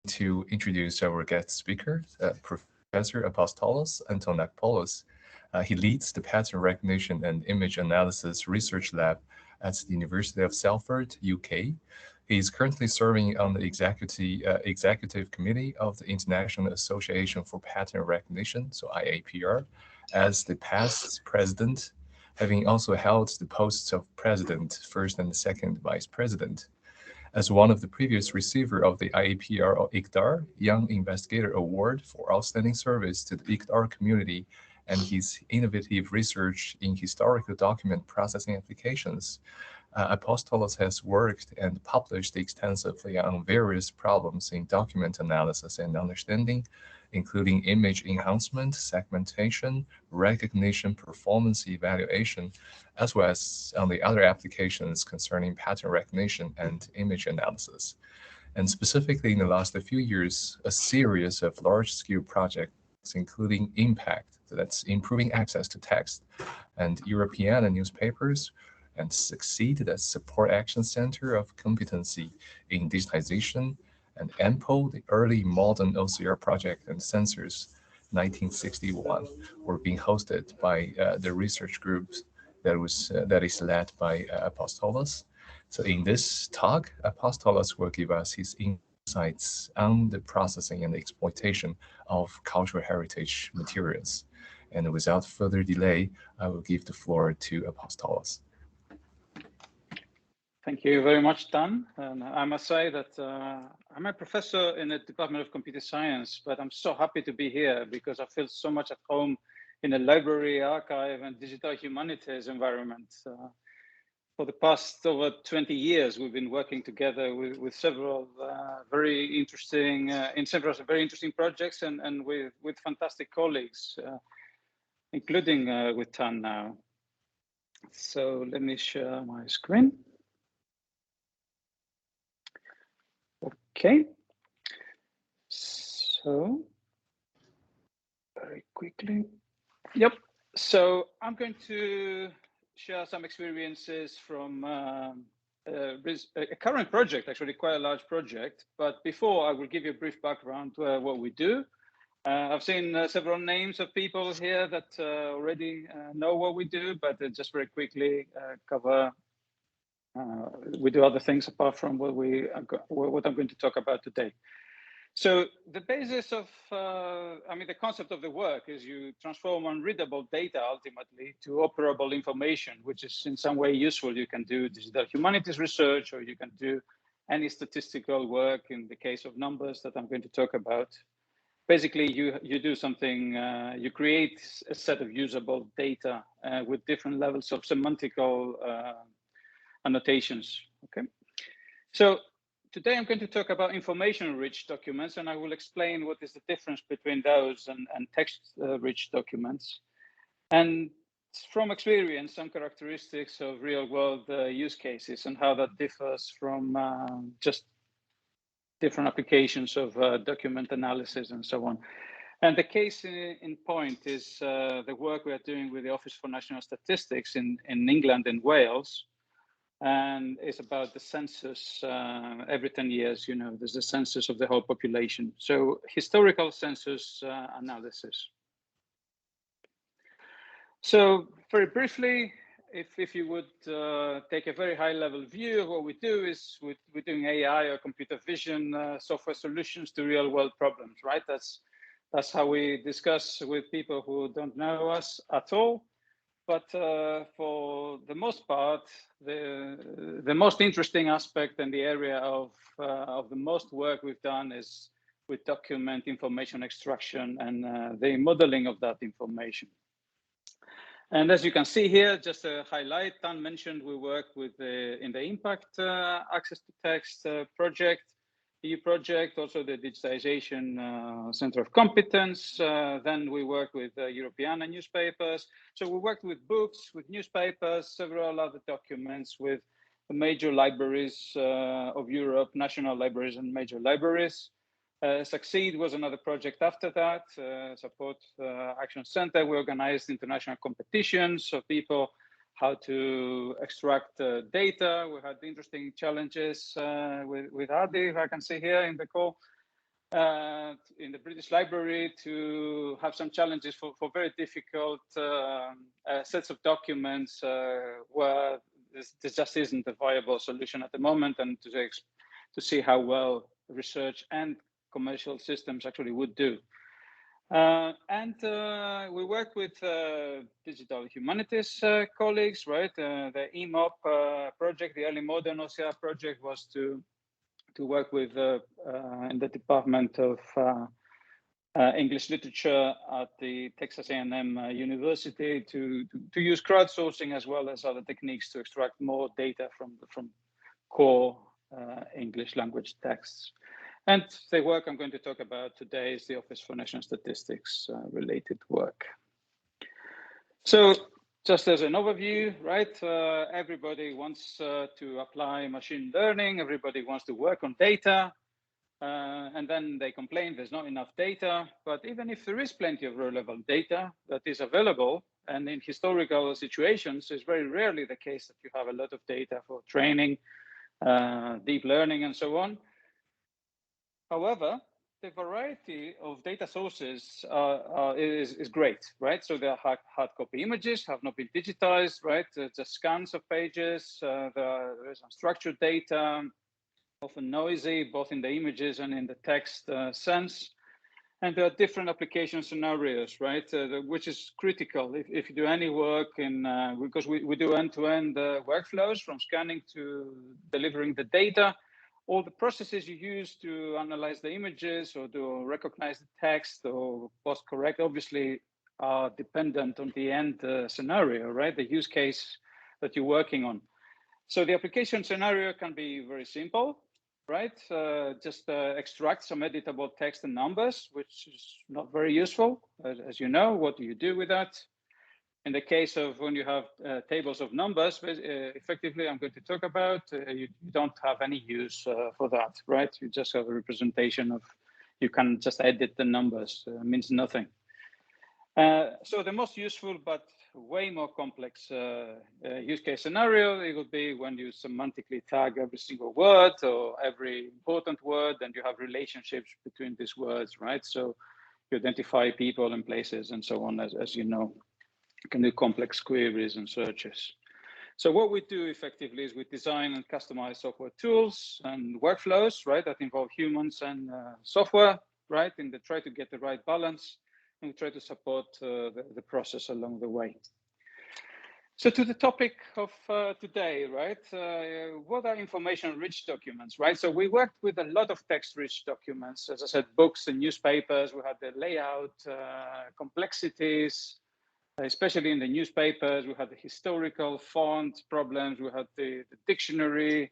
to introduce our guest speaker, Professor Apostolos Antonakopoulos. He leads the Pattern Recognition and Image Analysis Research Lab at the University of Salford, UK. He is currently serving on the executive committee of the International Association for Pattern Recognition, so IAPR, as the past president, having also held the posts of president, first and second vice president. As one of the previous receiver of the IAPR or ICDAR Young Investigator Award for outstanding service to the ICDAR community and his innovative research in historical document processing applications, Apostolos has worked and published extensively on various problems in document analysis and understanding, including image enhancement, segmentation, recognition, performance evaluation, as well as on the other applications concerning pattern recognition and image analysis. And specifically in the last few years, a series of large-scale projects, including Impact, that's improving access to text, and European newspapers, and Succeed, that's Support Action Center of Competency in Digitization, and AMPO, the early modern OCR project, and Censuses 1961 were being hosted by the research group that is led by Apostolos. So in this talk, Apostolos will give us his insights on the processing and exploitation of cultural heritage materials. And without further delay, I will give the floor to Apostolos. Thank you very much, Dan. And I must say that I'm a professor in the Department of Computer Science, but I'm so happy to be here because I feel so much at home in a library, archive, and digital humanities environment. For the past over 20 years, we've been working together with several very interesting projects and with fantastic colleagues, including with Tan now. So let me share my screen. Okay, so very quickly. Yep, so I'm going to share some experiences from a current project, actually quite a large project. But before, I will give you a brief background to what we do. I've seen several names of people here that already know what we do, but just very quickly cover. We do other things apart from what I'm going to talk about today. So the basis of, the concept of the work is you transform unreadable data ultimately to operable information, which is in some way useful. You can do digital humanities research, or you can do any statistical work in the case of numbers that I'm going to talk about. Basically, you do something, you create a set of usable data with different levels of semantical annotations, okay? So today I'm going to talk about information-rich documents, and I will explain what is the difference between those and text-rich documents. And from experience, some characteristics of real-world use cases and how that differs from just different applications of document analysis and so on. And the case in point is the work we are doing with the Office for National Statistics in England and Wales. And it's about the census. Every 10 years, there's a census of the whole population. So historical census analysis. So very briefly, if you would take a very high level view of what we do is we're doing AI or computer vision software solutions to real world problems, right? That's how we discuss with people who don't know us at all. But for the most part, the most interesting aspect and the area of the most work we've done is with document information extraction and the modeling of that information. And as you can see here, just a highlight, Dan mentioned we work with in the Impact Access to Text project, EU project, also the Digitization Center of Competence. Then we work with European newspapers. So we worked with books, with newspapers, several other documents with the major libraries of Europe, national libraries and major libraries. Succeed was another project after that, Support Action Center. We organized international competitions of people how to extract data. We had interesting challenges with Adi, who I can see here in the call. in the British Library to have some challenges for very difficult sets of documents where this just isn't a viable solution at the moment, and to see how well research and commercial systems actually would do. We work with digital humanities colleagues, right? The EMOP project, the early modern OCR project, was to work with in the Department of English Literature at the Texas A&M University to use crowdsourcing as well as other techniques to extract more data from core English language texts. And the work I'm going to talk about today is the Office for National Statistics related work. So just as an overview, right, everybody wants to apply machine learning, everybody wants to work on data, and then they complain there's not enough data. But even if there is plenty of relevant data that is available, and in historical situations, it's very rarely the case that you have a lot of data for training, deep learning, and so on. However, the variety of data sources is great, right? So there are hard copy images, have not been digitized, right? Just scans of pages. There is unstructured data, often noisy, both in the images and in the text sense. And there are different application scenarios, right? Which is critical if you do any work in, because we do end-to-end workflows from scanning to delivering the data. All the processes you use to analyze the images or to recognize the text or post correct obviously are dependent on the end scenario, right? The use case that you're working on. So the application scenario can be very simple, right? Just extract some editable text and numbers, which is not very useful. As you know, what do you do with that? In the case of when you have tables of numbers, effectively, I'm going to talk about, you don't have any use for that, right? You just have a representation of, you can just edit the numbers, means nothing. So the most useful, but way more complex use case scenario, it would be when you semantically tag every single word or every important word, and you have relationships between these words, right? So you identify people and places and so on, as you know. You can do complex queries and searches. So what we do effectively is we design and customize software tools and workflows, right, that involve humans and software, right, and they try to get the right balance and we try to support the process along the way. So to the topic of today, right, what are information-rich documents, right? So we worked with a lot of text-rich documents, as I said, books and newspapers. We had the layout complexities, especially in the newspapers. We had the historical font problems. We had the dictionary,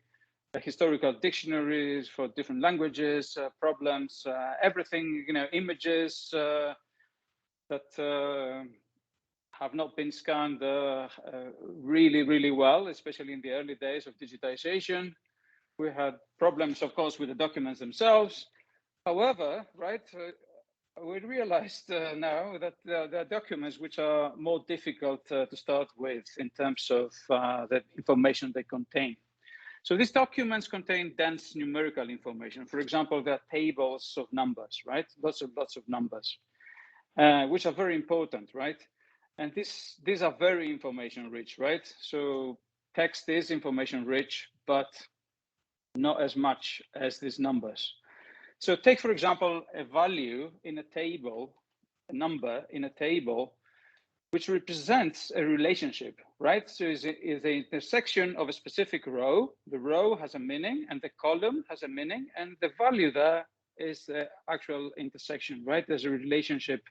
the historical dictionaries for different languages problems, everything, you know, images that have not been scanned really well, especially in the early days of digitization. We had problems, of course, with the documents themselves. However, right, we realized now that there are documents which are more difficult to start with in terms of the information they contain. So these documents contain dense numerical information. For example, there are tables of numbers, right? Lots of numbers, which are very important, right? And these are very information rich, right? So text is information rich, but not as much as these numbers. So take, for example, a value in a table, a number in a table, which represents a relationship, right? So is the intersection of a specific row. The row has a meaning and the column has a meaning, and the value there is the actual intersection, right? There's a relationship.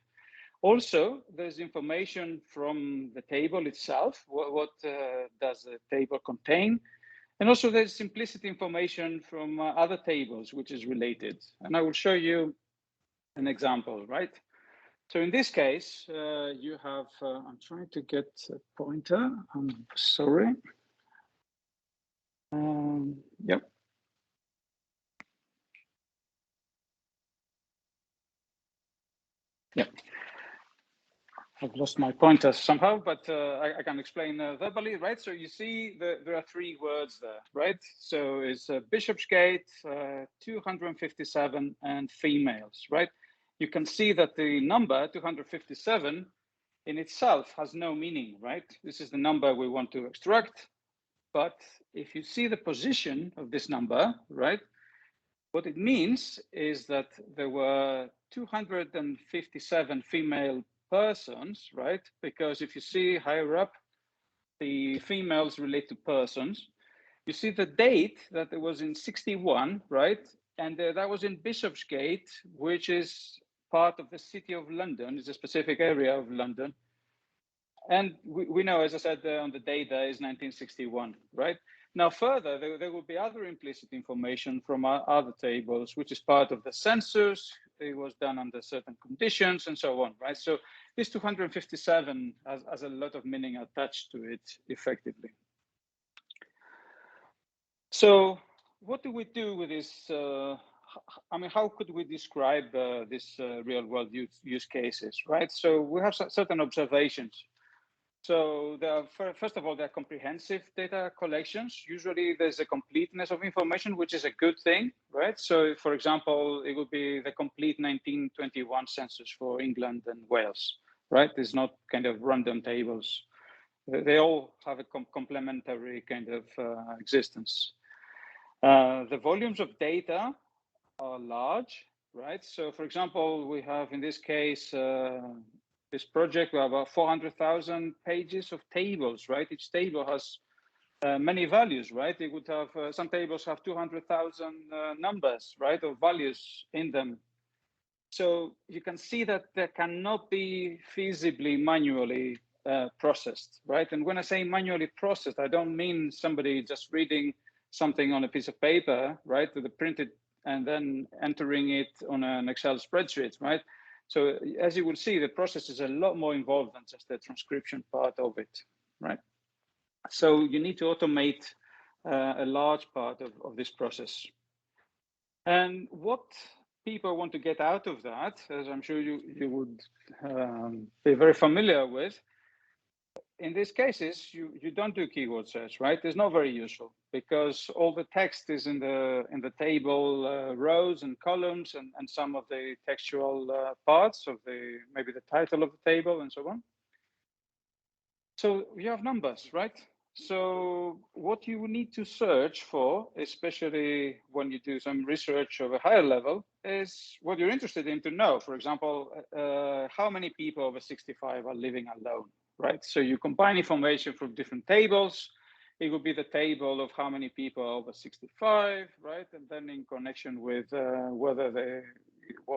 Also, there's information from the table itself. What does the table contain? And also there's implicit information from other tables, which is related. And I will show you an example, right? So in this case, you have, I'm trying to get a pointer, I'm sorry. Yep. Yep. I've lost my pointer somehow, but I can explain verbally, right? So you see there are three words there, right? So it's Bishopsgate, 257, and females, right? You can see that the number 257 in itself has no meaning, right? This is the number we want to extract. But if you see the position of this number, right, what it means is that there were 257 female persons, right? Because if you see higher up, the females relate to persons. You see the date that it was in 61, right? And that was in Bishopsgate, which is part of the City of London. It's a specific area of London. And we know, as I said, on the data is 1961, right? Now, further, there will be other implicit information from our other tables, which is part of the census. It was done under certain conditions and so on, right? So this 257 has a lot of meaning attached to it effectively. So what do we do with this? I mean, how could we describe this real world use cases, right? So we have certain observations. So first of all, they're comprehensive data collections. Usually there's a completeness of information, which is a good thing, right? So for example, it would be the complete 1921 census for England and Wales, right? There's not kind of random tables. They all have a complementary kind of existence. The volumes of data are large, right? So for example, we have in this case, this project, we have about 400,000 pages of tables, right? Each table has many values, right? It would have, some tables have 200,000 numbers, right? Or values in them. So you can see that there cannot be feasibly manually processed, right? And when I say manually processed, I don't mean somebody just reading something on a piece of paper, right? To the printed and then entering it on an Excel spreadsheet, right? So as you will see, the process is a lot more involved than just the transcription part of it, right? So you need to automate a large part of this process. And what people want to get out of that, as I'm sure you would be very familiar with, in these cases, you don't do keyword search, right? It's not very useful because all the text is in the table rows and columns and some of the textual parts of maybe the title of the table and so on. So you have numbers, right? So what you need to search for, especially when you do some research of a higher level, is what you're interested in to know. For example, how many people over 65 are living alone, right? So you combine information from different tables. It would be the table of how many people are over 65, right? And then in connection with what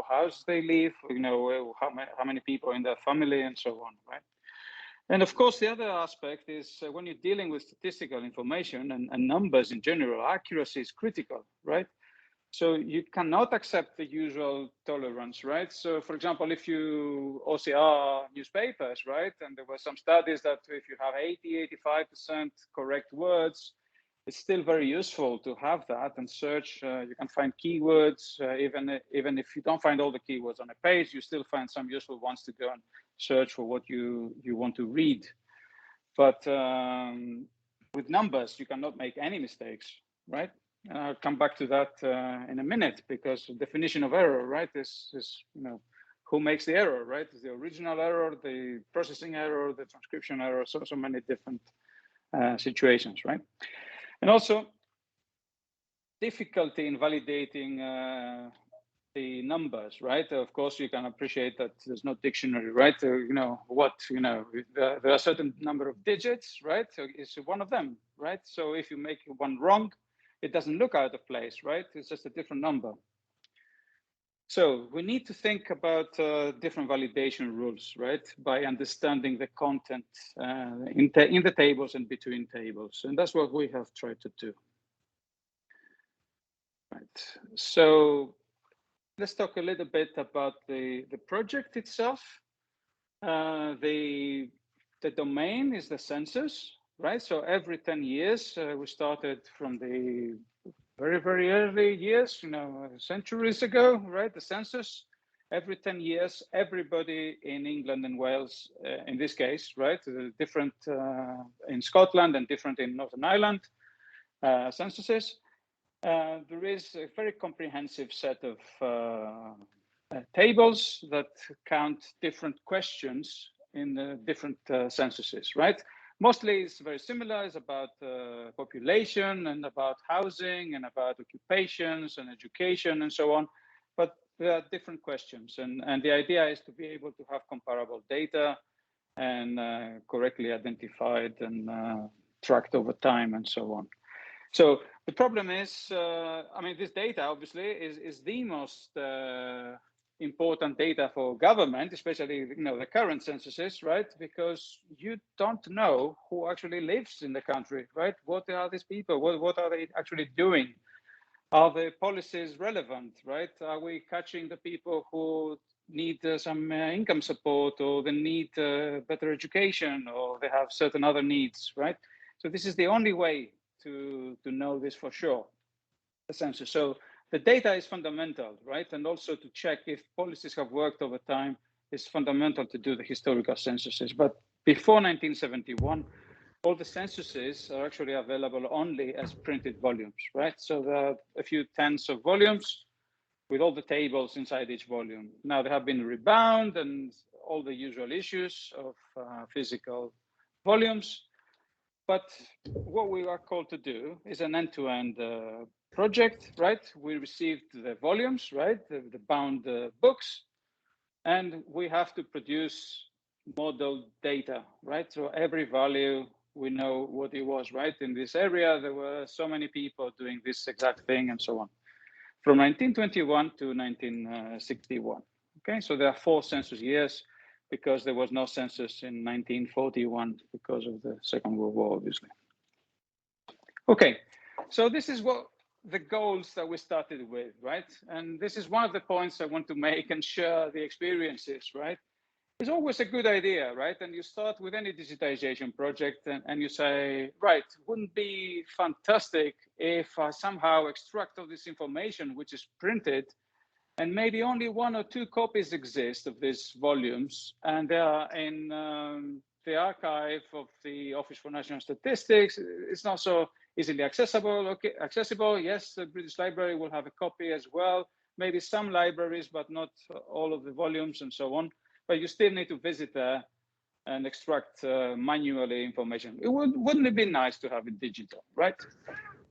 house they live, you know, how many people in their family and so on, right? And of course, the other aspect is when you're dealing with statistical information and numbers in general, accuracy is critical, right? So you cannot accept the usual tolerance, right? So for example, if you OCR newspapers, right? And there were some studies that if you have 85% correct words, it's still very useful to have that and search. You can find keywords, even if you don't find all the keywords on a page, you still find some useful ones to go and search for what you want to read. But with numbers, you cannot make any mistakes, right? And I'll come back to that in a minute, because the definition of error, right, is you know, who makes the error, right? Is the original error, the processing error, the transcription error, so many different situations, right? And also difficulty in validating the numbers, right? Of course, you can appreciate that there's no dictionary, right? You know, there are a certain number of digits, right? So it's one of them, right? So if you make one wrong, it doesn't look out of place, right? It's just a different number. So we need to think about different validation rules, right? By understanding the content in the tables and between tables. And that's what we have tried to do. Right. So let's talk a little bit about the project itself. The domain is the census, right? So every 10 years, we started from the very, very early years, you know, centuries ago, right? The census. every 10 years, everybody in England and Wales, in this case, right, different in Scotland and different in Northern Ireland, censuses, there is a very comprehensive set of tables that count different questions in the different censuses, right? Mostly it's very similar. It's about population and about housing and about occupations and education and so on. But there are different questions. And the idea is to be able to have comparable data and correctly identified and tracked over time and so on. So the problem is, I mean, this data obviously is the most important data for government, especially the current censuses, right? Because you don't know who actually lives in the country, right? What are these people? What are they actually doing? Are the policies relevant, right? Are we catching the people who need some income support, or they need better education, or they have certain other needs, right? So this is the only way to know this for sure, essentially. So the data is fundamental, right? And also to check if policies have worked over time is fundamental to do the historical censuses. But before 1971, all the censuses are actually available only as printed volumes, right? So there are a few tens of volumes with all the tables inside each volume. Now they have been rebound and all the usual issues of physical volumes. But what we are called to do is an end-to-end project, right? We received the volumes, right? The bound books, and we have to produce model data, right? So every value, we know what it was, right? In this area, there were so many people doing this exact thing and so on. From 1921 to 1961, okay? So there are 4 census years, because there was no census in 1941 because of the Second World War, obviously. Okay, so this is what the goals that we started with, right? And this is one of the points I want to make and share the experiences, right? It's always a good idea, right? And you start with any digitization project and you say, right, wouldn't it be fantastic if I somehow extract all this information, which is printed, and maybe only 1 or 2 copies exist of these volumes, and they are in the archive of the Office for National Statistics. It's not so easily accessible. Okay, accessible, yes, the British Library will have a copy as well. Maybe some libraries, but not all of the volumes and so on. But you still need to visit there and extract manually information. Wouldn't it be nice to have it digital, right?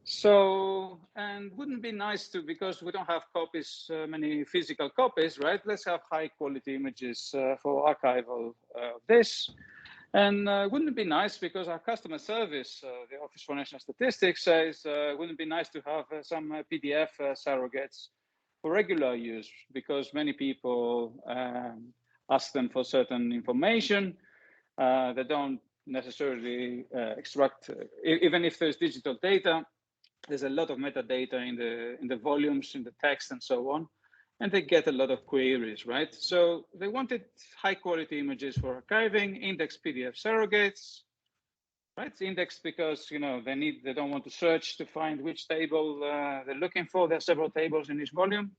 So, and wouldn't it be nice to, because we don't have copies, many physical copies, right? Let's have high quality images for archival this. And wouldn't it be nice, because our customer service, the Office for National Statistics says, wouldn't it be nice to have some PDF surrogates for regular use, because many people ask them for certain information. They don't necessarily extract, even if there's digital data, there's a lot of metadata in the volumes, in the text and so on, and they get a lot of queries, right? So they wanted high quality images for archiving, indexed PDF surrogates, right? It's indexed because they don't want to search to find which table they're looking for. There are several tables in each volume.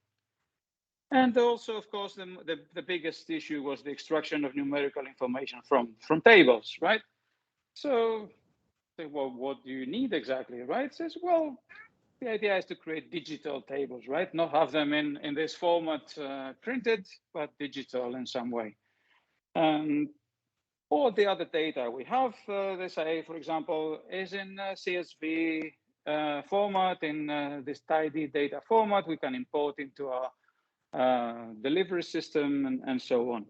And also, of course, the biggest issue was the extraction of numerical information from tables, right? So, well, what do you need exactly, right? It says, well, the idea is to create digital tables, right? Not have them in this format printed, but digital in some way. All the other data we have, they say, for example, is in CSV format, in this tidy data format, we can import into our delivery system and so on.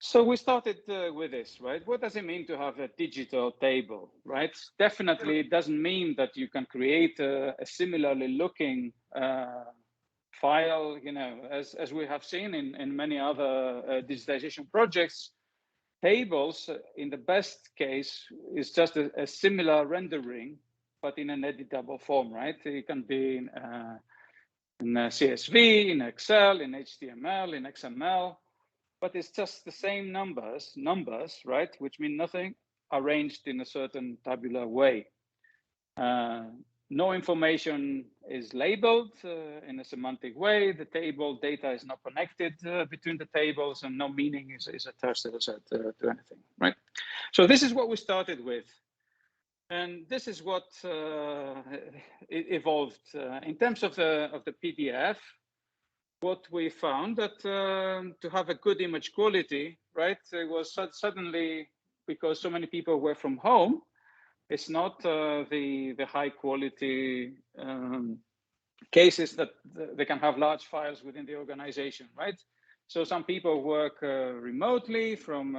So we started with this, right? What does it mean to have a digital table, right? Definitely it doesn't mean that you can create a similarly looking file, as we have seen in many other digitization projects. Tables, in the best case, is just a similar rendering, but in an editable form, right? It can be in CSV, in Excel, in HTML, in XML, but it's just the same numbers, right? Which mean nothing, arranged in a certain tabular way. No information is labeled in a semantic way. The table data is not connected between the tables, and no meaning is attached, as I said, to anything, right? So this is what we started with. And this is what it evolved. In terms of the PDF, what we found that to have a good image quality, right, it was suddenly, because so many people were from home, it's not the high quality cases that they can have large files within the organization, right? So some people work remotely from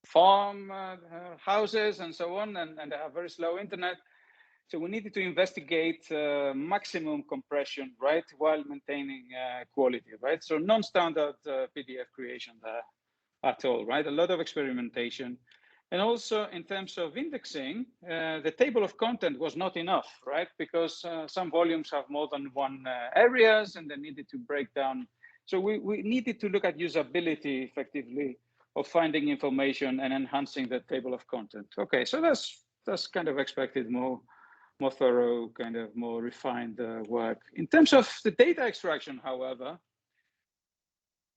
farm houses and so on, and they have very slow internet. So we needed to investigate maximum compression, right, while maintaining quality, right? So non-standard PDF creation there at all, right? A lot of experimentation. And also in terms of indexing, the table of content was not enough, right? Because some volumes have more than one areas, and they needed to break down. So we needed to look at usability effectively of finding information and enhancing the table of content. Okay, so that's kind of expected, more thorough, kind of more refined work. In terms of the data extraction, however,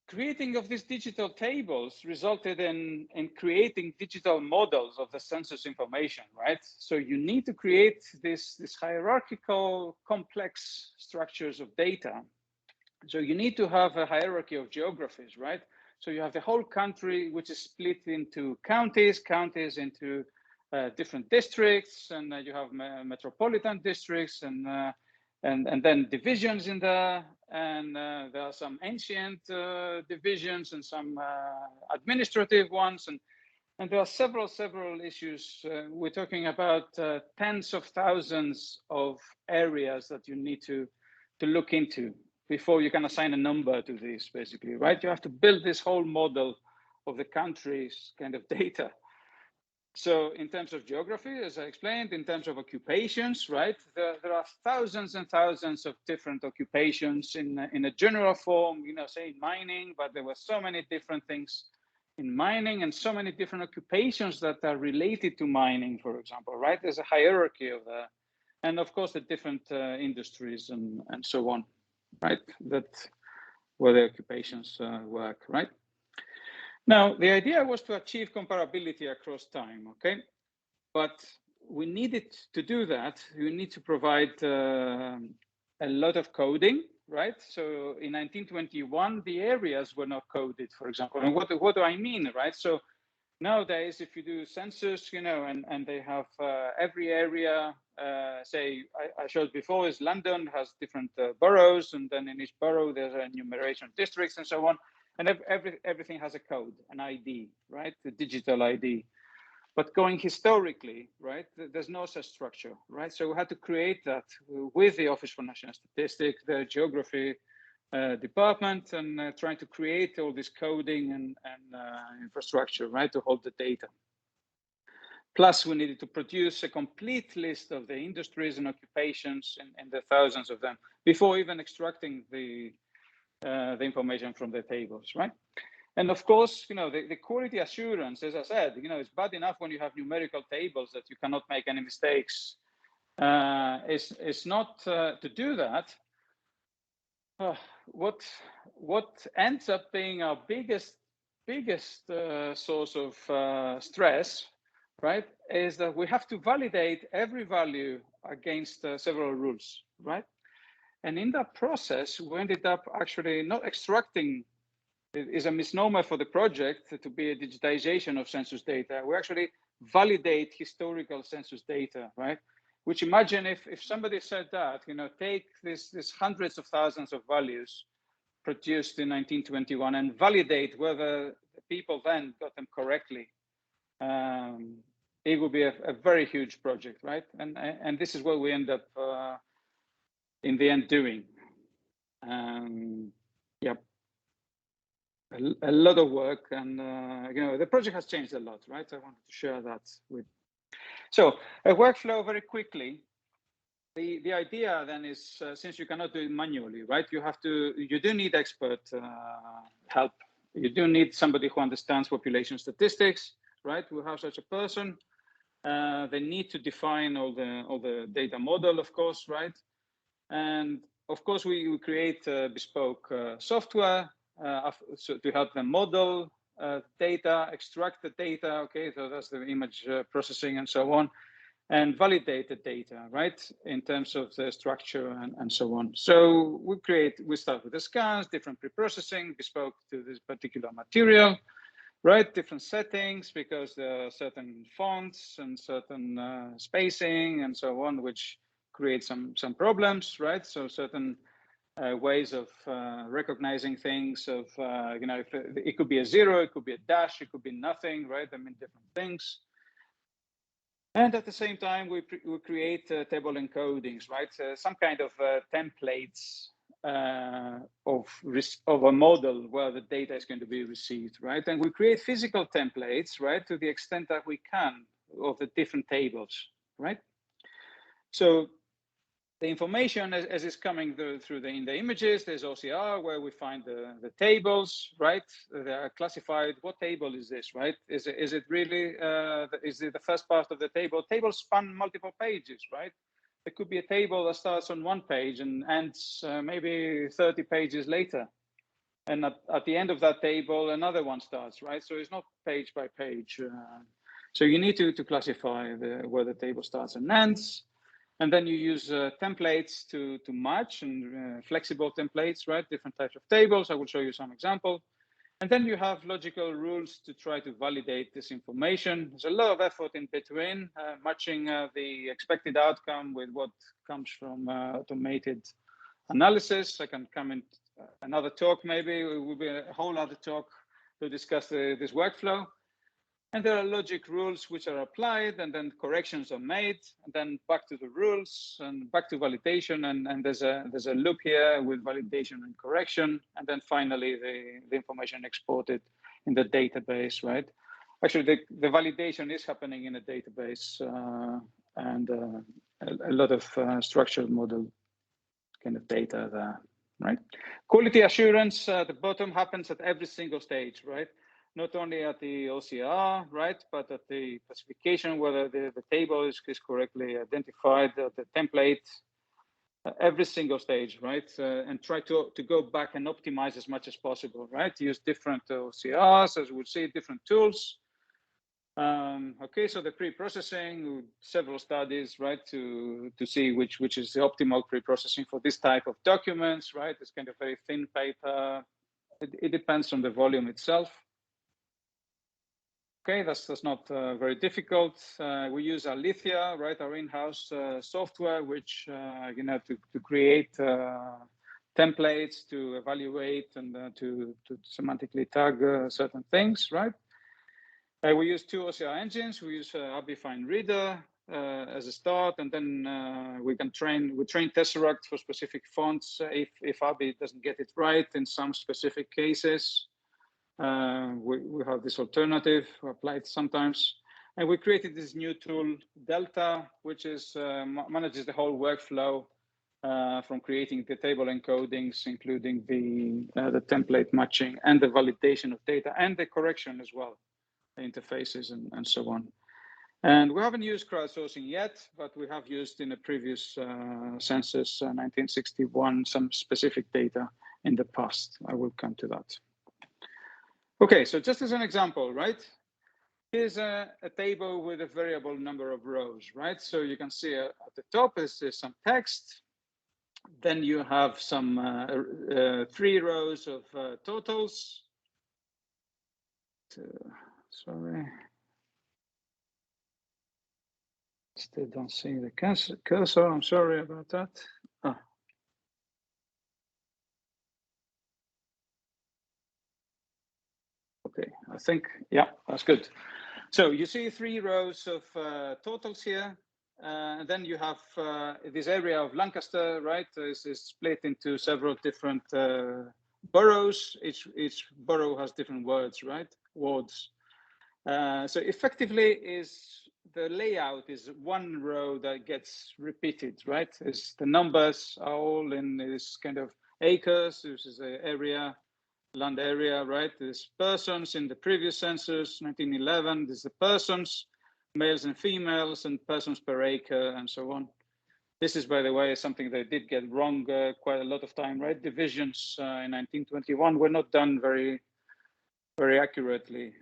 creating of these digital tables resulted in creating digital models of the census information, right? So you need to create this hierarchical complex structures of data. So you need to have a hierarchy of geographies, right? So you have the whole country, which is split into counties into different districts, and you have metropolitan districts, and then divisions in there, and there are some ancient divisions and some administrative ones, and there are several issues. We're talking about tens of thousands of areas that you need to look into before you can assign a number to this, basically, right? You have to build this whole model of the country's kind of data. So in terms of geography, as I explained, in terms of occupations, right, there are thousands and thousands of different occupations in a general form, you know, say mining, but there were so many different things in mining and so many different occupations that are related to mining, for example, right? There's a hierarchy of that. And of course, the different industries and so on, right? That where the occupations work, right? Now, the idea was to achieve comparability across time, okay? But we needed to do that. We need to provide a lot of coding, right? So in 1921, the areas were not coded, for example. And what do I mean, right? So nowadays, if you do census, you know, and they have every area, say, I showed before, is London has different boroughs, and then in each borough, there's a enumeration of districts and so on. And everything has a code, an ID, right? The digital ID. But going historically, right, there's no such structure, right? So we had to create that with the Office for National Statistics, the Geography department, and trying to create all this coding and infrastructure, right, to hold the data. Plus, we needed to produce a complete list of the industries and occupations and the thousands of them before even extracting the information from the tables, right? And of course, you know, the quality assurance, as I said, you know, it's bad enough when you have numerical tables that you cannot make any mistakes. It's not to do that. What ends up being our biggest source of stress, right, is that we have to validate every value against several rules, right? And in that process, we ended up actually not extracting. It is a misnomer for the project to be a digitization of census data. We actually validate historical census data, right? Which imagine if somebody said that, you know, take this hundreds of thousands of values produced in 1921 and validate whether the people then got them correctly. It would be a very huge project, right? And this is what we end up in the end doing. Yep. A lot of work, and you know, the project has changed a lot, right? I wanted to share that with. So a workflow very quickly. The idea then is, since you cannot do it manually, right? You do need expert help. You do need somebody who understands population statistics, right? We have such a person. They need to define all the data model, of course, right? And of course, we create bespoke software so to help them model data, extract the data. Okay, so that's the image processing and so on, and validate the data, right, in terms of the structure and so on. So we start with the scans, different pre-processing, bespoke to this particular material, right? Different settings because there are certain fonts and certain spacing and so on, which create some problems, right? So certain ways of recognizing things of, you know, if it could be a zero, it could be a dash, it could be nothing, right? I mean, different things. And at the same time, we create table encodings, right? Some kind of templates of a model where the data is going to be received, right? And we create physical templates, right, to the extent that we can of the different tables, right? So the information as is coming in the images, there's OCR where we find the tables, right? They are classified. What table is this, right? Is it really, is it the first part of the table? Tables span multiple pages, right? There could be a table that starts on one page and ends maybe 30 pages later. And at the end of that table, another one starts, right? So it's not page by page. So you need to classify where the table starts and ends. And then you use templates to match and flexible templates, right? Different types of tables. I will show you some example. And then you have logical rules to try to validate this information. There's a lot of effort in between, matching the expected outcome with what comes from automated analysis. I can come in another talk, maybe it will be a whole other talk to discuss this workflow. And there are logic rules which are applied, and then corrections are made, and then back to the rules and back to validation. And there's a loop here with validation and correction, and then finally the information exported in the database, right? Actually, the validation is happening in a database and a lot of structured model kind of data there, right? Quality assurance at the bottom happens at every single stage, right? Not only at the OCR, right, but at the classification, whether the table is correctly identified, the template, every single stage, right? And try to go back and optimize as much as possible, right? Use different OCRs, as we'll see, different tools. Okay, so the pre-processing, several studies, right, to see which is the optimal pre-processing for this type of documents, right? It's kind of very thin paper. It depends on the volume itself. Okay, that's not very difficult. We use Alethea, right, our in-house software, which you know to create templates, to evaluate, and to semantically tag certain things, right? We use two OCR engines. We use Abifine Reader as a start, and then we train Tesseract for specific fonts if Abi doesn't get it right in some specific cases. We have this alternative applied sometimes. And we created this new tool, Delta, which is manages the whole workflow from creating the table encodings, including the template matching and the validation of data and the correction as well, the interfaces and so on. And we haven't used crowdsourcing yet, but we have used in a previous census 1961 some specific data in the past. I will come to that. Okay, so just as an example, right? Here's a table with a variable number of rows, right? So you can see at the top is some text. Then you have some 3 rows of totals. Sorry. Still don't see the cursor. I'm sorry about that. Oh. Okay, I think, yeah, that's good. So you see 3 rows of totals here. And then you have this area of Lancaster, right? Is split into several different boroughs. Each borough has different words, right? Wards. So effectively is the layout is one row that gets repeated, right? Is the numbers are all in this kind of acres, this is an area, land area, right? There's persons in the previous census, 1911, there's the persons. males and females and persons per acre and so on. This is, by the way, something they did get wrong quite a lot of time, right? Divisions in 1921 were not done very accurately,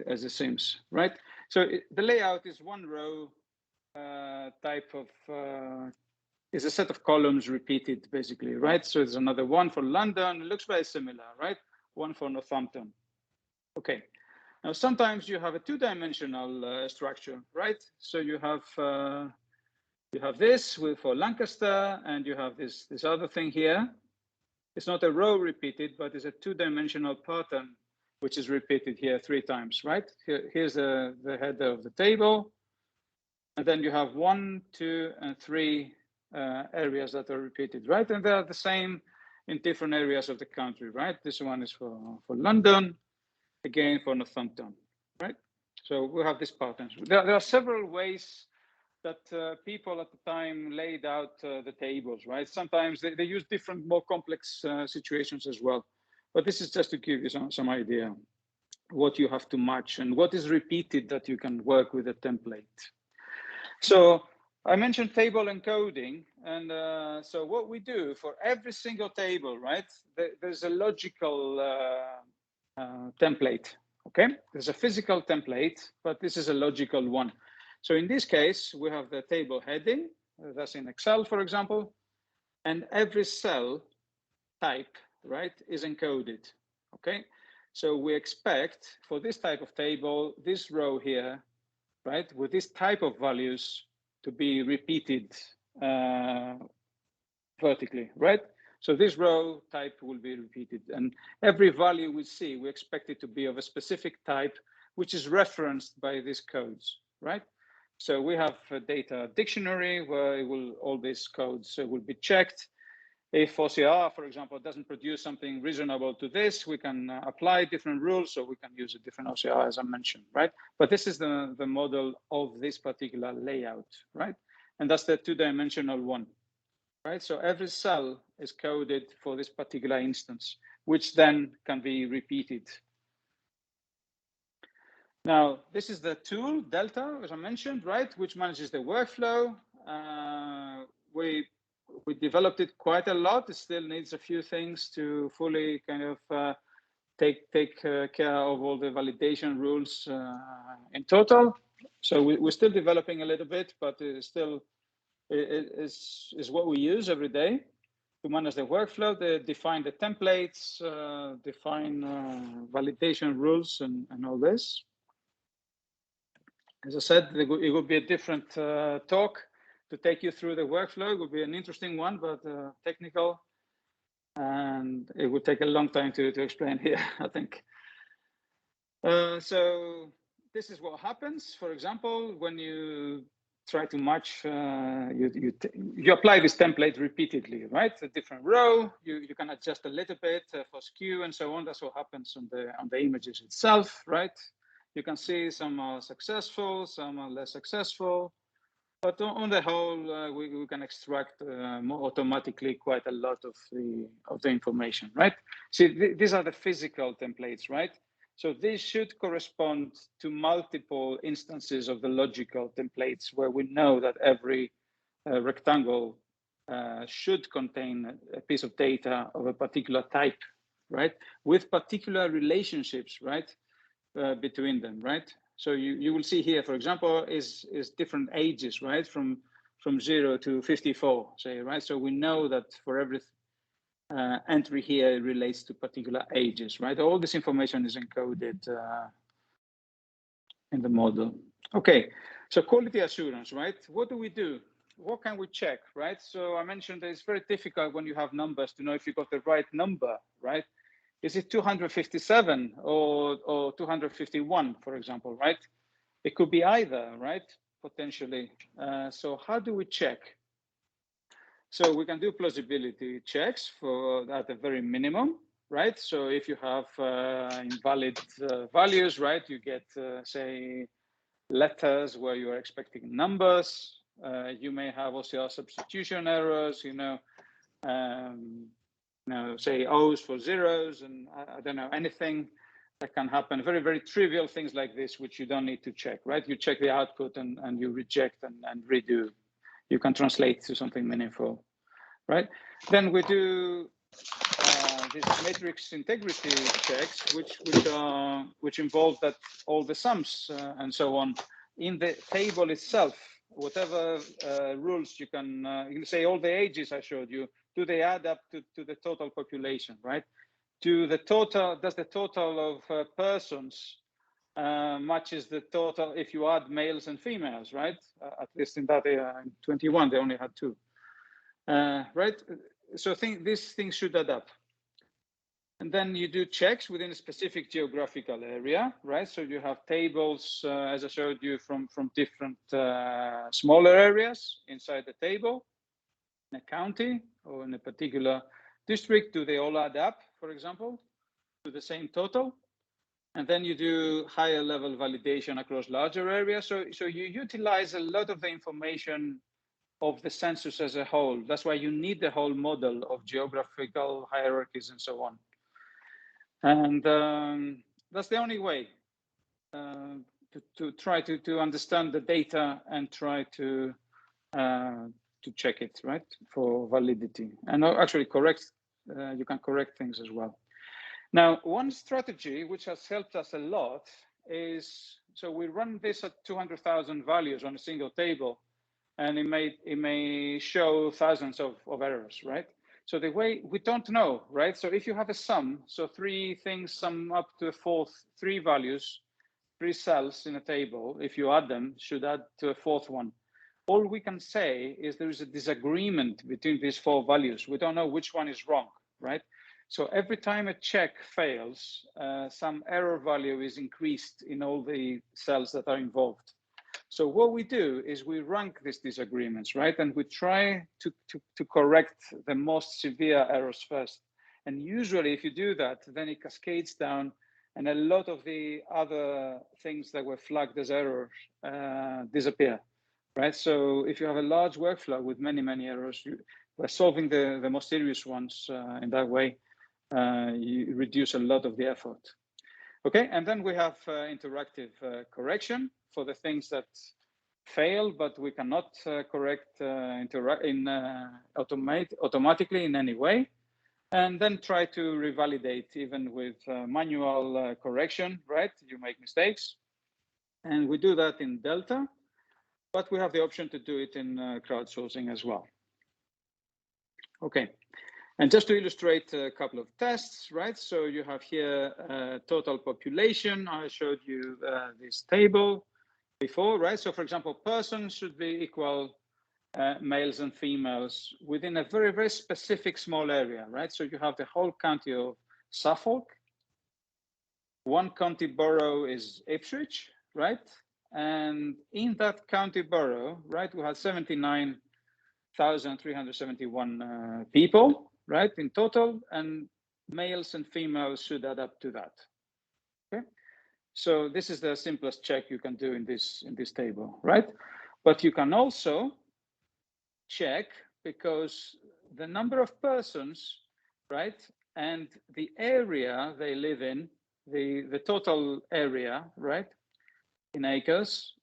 as it seems, right? So the layout is one row type of, is a set of columns repeated, basically, right? So there's another one for London. It looks very similar, right? One for Northampton. Okay. Now, sometimes you have a two-dimensional structure, right? So you have this for Lancaster, and you have this other thing here. It's not a row repeated, but it's a two-dimensional pattern, which is repeated here 3 times, right? Here's the header of the table. And then you have 1, 2, and 3 areas that are repeated, right? And they are the same in different areas of the country, right? This one is for London, again for Northampton, right? So we have this pattern. There are several ways that people at the time laid out the tables, right? Sometimes they use different, more complex situations as well. But this is just to give you some idea what you have to match and what is repeated that you can work with a template. So I mentioned table encoding, and so what we do for every single table, right? There's a logical template, okay? There's a physical template, but this is a logical one. So in this case, we have the table heading, that's in Excel, for example, and every cell type, right, is encoded, okay? So we expect for this type of table, this row here, right, with this type of values to be repeated vertically, right? So this row type will be repeated, and every value we see, we expect it to be of a specific type, which is referenced by these codes, right? So we have a data dictionary where all these codes will be checked. If OCR, for example, doesn't produce something reasonable to this, we can apply different rules, so we can use a different OCR, as I mentioned, right? But this is the model of this particular layout, right? And that's the two-dimensional one, right? So every cell is coded for this particular instance, which then can be repeated. Now, this is the tool, Delta, as I mentioned, right, which manages the workflow. We developed it quite a lot. It still needs a few things to fully kind of take care of all the validation rules in total. So we're still developing a little bit, but it still is what we use every day to manage the workflow, define the templates, define validation rules and all this. As I said, it will be a different talk to take you through the workflow. It will be an interesting one, but technical, and it would take a long time to explain here, I think. So this is what happens, for example, when you try to match, you apply this template repeatedly, right? A different row, you can adjust a little bit for skew and so on. That's what happens on the images itself, right? You can see some are successful, some are less successful, but on the whole, we can extract more automatically quite a lot of the information, right? See, these are the physical templates, right? So these should correspond to multiple instances of the logical templates where we know that every rectangle should contain a piece of data of a particular type, right? With particular relationships, right? Between them, right? So you will see here, for example, is different ages, right? From 0 to 54, say, right? So we know that for every entry here, it relates to particular ages, right? All this information is encoded in the model. Okay, so quality assurance, right? What do we do? What can we check, right? So I mentioned that it's very difficult when you have numbers to know if you got the right number, right? Is it 257 or 251, for example, right? It could be either, right? Potentially. So how do we check? So we can do plausibility checks for at the very minimum, right? So if you have invalid values, right, you get, say, letters where you are expecting numbers. You may have OCR substitution errors, say O's for zeros, and I don't know, anything that can happen. Very, very trivial things like this, which you don't need to check, right? You check the output and you reject and redo. You can translate to something meaningful, right? Then we do these matrix integrity checks, which involve that all the sums and so on in the table itself. Whatever rules you can say, all the ages I showed you, do they add up to the total population, right? Does the total of persons matches the total if you add males and females, right? At least in that in 21 they only had 2, right? So these things should add up. And then you do checks within a specific geographical area, right? So you have tables, as I showed you, from different smaller areas inside the table, in a county or in a particular district. Do they all add up, for example, to the same total? And then you do higher level validation across larger areas. So you utilize a lot of the information of the census as a whole. That's why you need the whole model of geographical hierarchies and so on. And that's the only way to try to understand the data and try to check it, right, for validity. And actually you can correct things as well. Now, one strategy which has helped us a lot is, so we run this at 200,000 values on a single table, and it may show thousands of errors, right? So the way we don't know, right? So if you have a sum, so 3 things sum up to a fourth, 3 values, 3 cells in a table, if you add them, should add to a fourth one. All we can say is there is a disagreement between these 4 values. We don't know which one is wrong, right? So every time a check fails, some error value is increased in all the cells that are involved. So what we do is we rank these disagreements, right? And we try to correct the most severe errors first. And usually if you do that, then it cascades down and a lot of the other things that were flagged as errors disappear, right? So if you have a large workflow with many, many errors, we're solving the most serious ones in that way. You reduce a lot of the effort. Okay, and then we have interactive correction for the things that fail, but we cannot correct automatically in any way. And then try to revalidate even with manual correction, right? You make mistakes. And we do that in Delta, but we have the option to do it in crowdsourcing as well. Okay. And just to illustrate a couple of tests, right? So you have here total population. I showed you this table before, right? So for example, persons should be equal males and females within a very, very specific small area, right? So you have the whole county of Suffolk. One county borough is Ipswich, right? And in that county borough, right, we have 79,371 people, right, in total, and males and females should add up to that. Okay, so this is the simplest check you can do in this table, right? But you can also check because the number of persons, right, and the area they live in, the total area, right, in acres,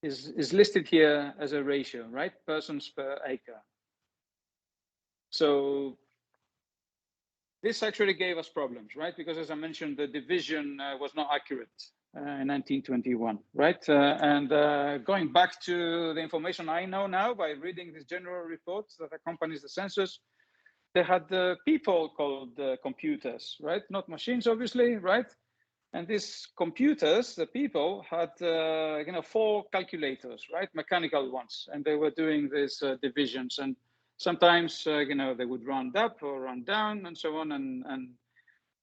is listed here as a ratio, right? Persons per acre. So this actually gave us problems, right? Because as I mentioned, the division was not accurate in 1921, right? And going back to the information I know now by reading these general reports that accompanies the census, they had people called computers, right? Not machines, obviously, right? And these computers, the people, had 4 calculators, right? Mechanical ones, and they were doing these divisions. And sometimes, they would round up or round down and so on. And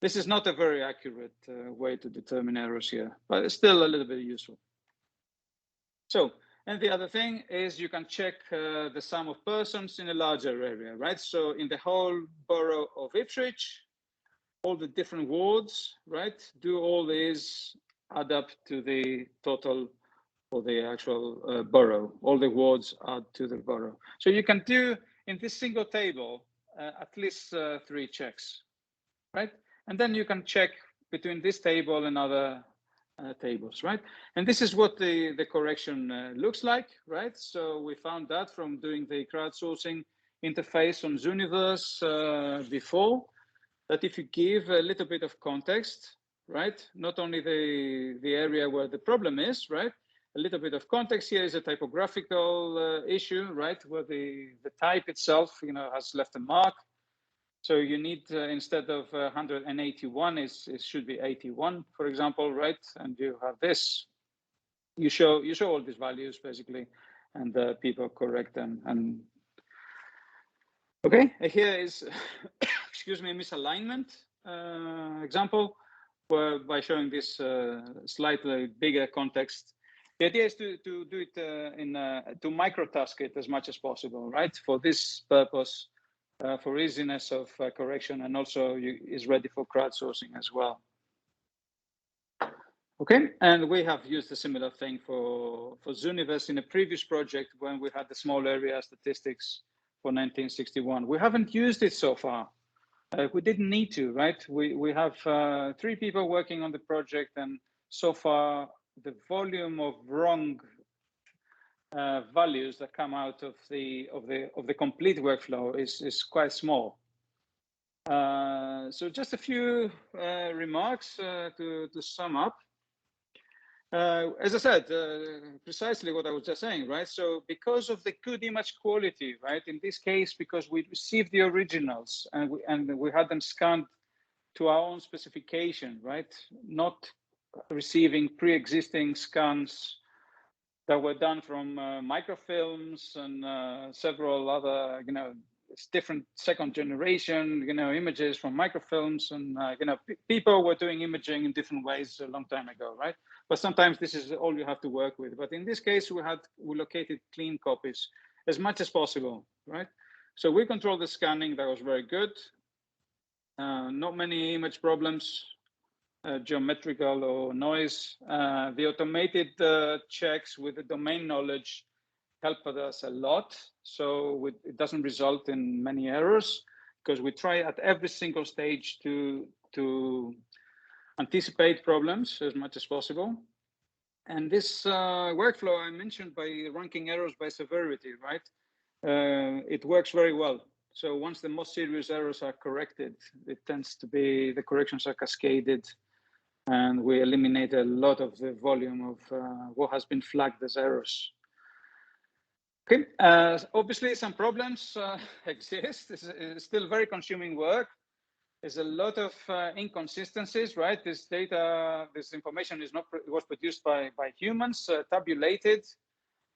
this is not a very accurate way to determine errors here, but it's still a little bit useful. So, and the other thing is you can check the sum of persons in a larger area, right? So in the whole borough of Ipswich, all the different wards, right? Do all these add up to the total for the actual borough? All the wards add to the borough. So you can do in this single table at least 3 checks, right? And then you can check between this table and other tables, right? And this is what the correction looks like, right? So we found that from doing the crowdsourcing interface on Zooniverse before, that if you give a little bit of context, right? Not only the area where the problem is, right? A little bit of context here is a typographical issue, right? Where the type itself, has left a mark. So you need, instead of 181, it should be 81, for example, right? And you have this. You show all these values basically, and people correct them. And okay, here is, excuse me, misalignment example, where by showing this slightly bigger context. The idea is to do it to microtask it as much as possible, right? For this purpose. For easiness of correction, and also is ready for crowdsourcing as well. Okay, and we have used a similar thing for Zooniverse in a previous project when we had the small area statistics for 1961. We haven't used it so far. We didn't need to, right? We have 3 people working on the project, and so far the volume of wrong values that come out of the complete workflow is quite small. So just a few remarks to sum up. As I said, precisely what I was just saying, right? So because of the good image quality, right? In this case, because we received the originals and we had them scanned to our own specification, right? Not receiving pre-existing scans that were done from microfilms and several other, it's different second generation, images from microfilms, and people were doing imaging in different ways a long time ago, right? But sometimes this is all you have to work with. But in this case, we located clean copies as much as possible, right? So we controlled the scanning. That was very good. Not many image problems. Geometrical or noise. The automated checks with the domain knowledge helped us a lot. So it doesn't result in many errors, because we try at every single stage to anticipate problems as much as possible. And this workflow I mentioned by ranking errors by severity, right? It works very well. So once the most serious errors are corrected, it tends to be the corrections are cascaded, and we eliminate a lot of the volume of what has been flagged as errors. Okay, obviously some problems exist. It's still very consuming work. There's a lot of inconsistencies, right? This data, this information was produced by humans, tabulated.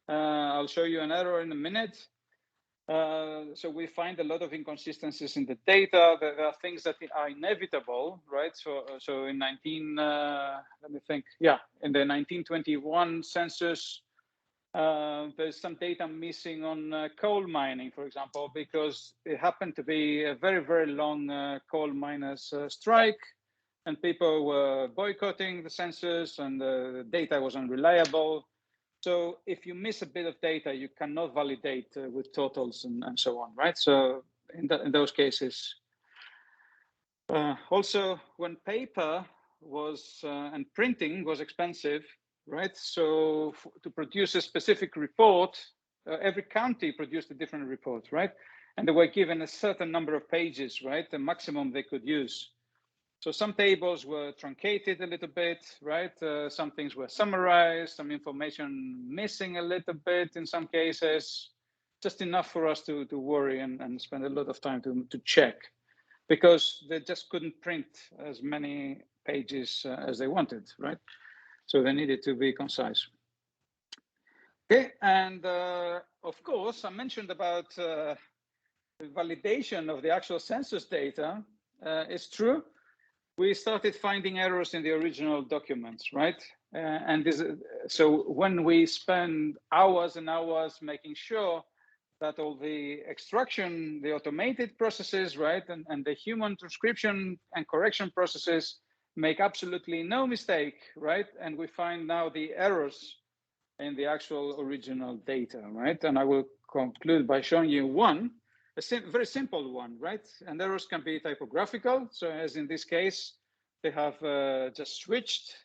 I'll show you an error in a minute. So we find a lot of inconsistencies in the data. There are things that are inevitable, right? So in let me think. Yeah, in the 1921 census, there's some data missing on coal mining, for example, because it happened to be a very, very long coal miners strike, and people were boycotting the census, and the data was unreliable. So if you miss a bit of data, you cannot validate with totals and so on, right? So in those cases. Also, when paper was and printing was expensive, right? So to produce a specific report, every county produced a different report, right? And they were given a certain number of pages, right? The maximum they could use. So some tables were truncated a little bit, right? Some things were summarized, some information missing a little bit in some cases, just enough for us to worry and spend a lot of time to check, because they just couldn't print as many pages as they wanted, right? So they needed to be concise. Okay, and of course, I mentioned about the validation of the actual census data. It's true. We started finding errors in the original documents, right? So when we spend hours and hours making sure that all the extraction, the automated processes, right, and the human transcription and correction processes make absolutely no mistake, right? And we find now the errors in the actual original data, right? And I will conclude by showing you a very simple one, right? And errors can be typographical. So as in this case, they have just switched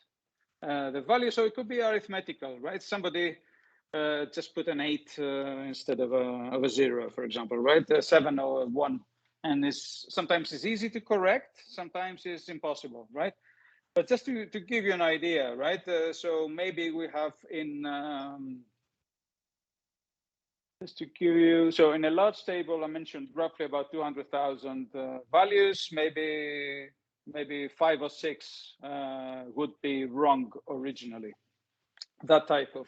the value. So it could be arithmetical, right? Somebody just put an 8 instead of a 0, for example, right? A 7 or a 1. And sometimes it's easy to correct, sometimes it's impossible, right? But just to give you an idea, right? So maybe we have just to give you, so in a large table, I mentioned roughly about 200,000 values, maybe 5 or 6 would be wrong originally. That type of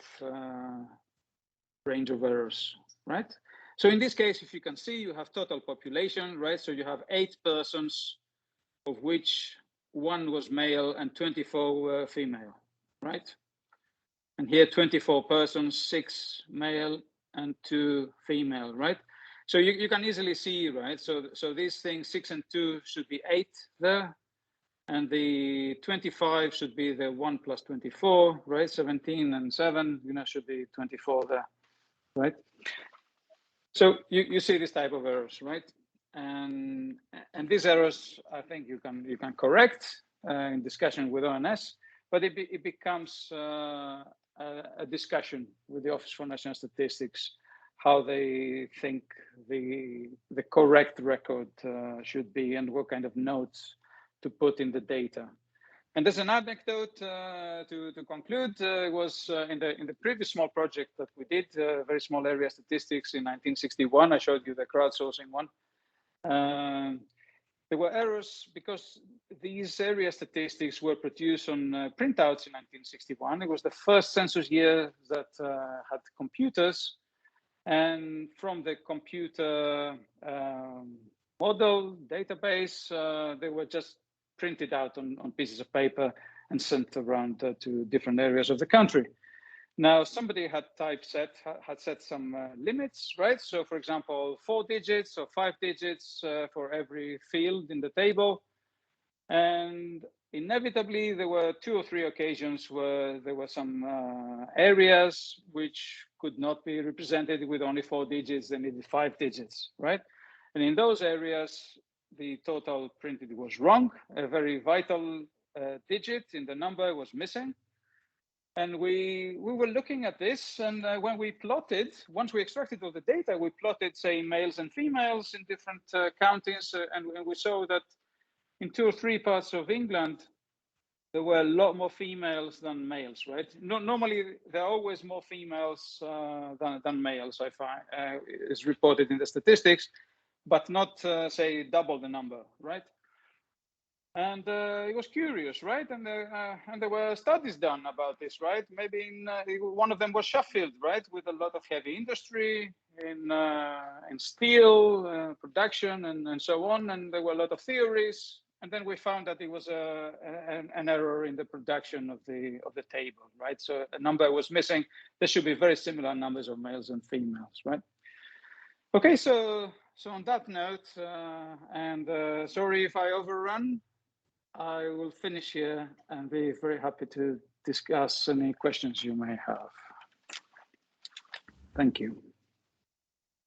range of errors, right? So in this case, if you can see, you have total population, right? So you have 8 persons, of which 1 was male and 24 were female, right? And here 24 persons, 6 male and 2 female, right? So you can easily see, right? So these things, 6 and 2 should be 8 there. And the 25 should be the 1 plus 24, right? 17 and 7, should be 24 there, right? So you see this type of errors, right? And these errors, I think you can correct in discussion with ONS, but it becomes a discussion with the Office for National Statistics, how they think the correct record should be and what kind of notes to put in the data. And there's an anecdote to conclude. Was in the previous small project that we did, very small area statistics in 1961. I showed you the crowdsourcing one. There were errors because these area statistics were produced on printouts in 1961. It was the first census year that had computers. And from the computer model database, they were just printed out on pieces of paper and sent around to different areas of the country. Now, somebody had set some limits, right? So, for example, 4 digits or 5 digits for every field in the table. And inevitably, there were 2 or 3 occasions where there were some areas which could not be represented with only 4 digits. They needed 5 digits, right? And in those areas, the total printed was wrong. A very vital digit in the number was missing. And we were looking at this, and when we plotted, once we extracted all the data, we plotted, say, males and females in different counties, and we saw that in 2 or 3 parts of England, there were a lot more females than males, right? Normally, there are always more females than males, I find, is reported in the statistics, but not, say, double the number, right? And it was curious, right? And there were studies done about this, right? Maybe one of them was Sheffield, right, with a lot of heavy industry in steel production and so on. And there were a lot of theories. And then we found that it was an error in the production of the table, right? So a number was missing. There should be very similar numbers of males and females, right? Okay, so on that note, and sorry if I overrun. I will finish here and be very happy to discuss any questions you may have. Thank you.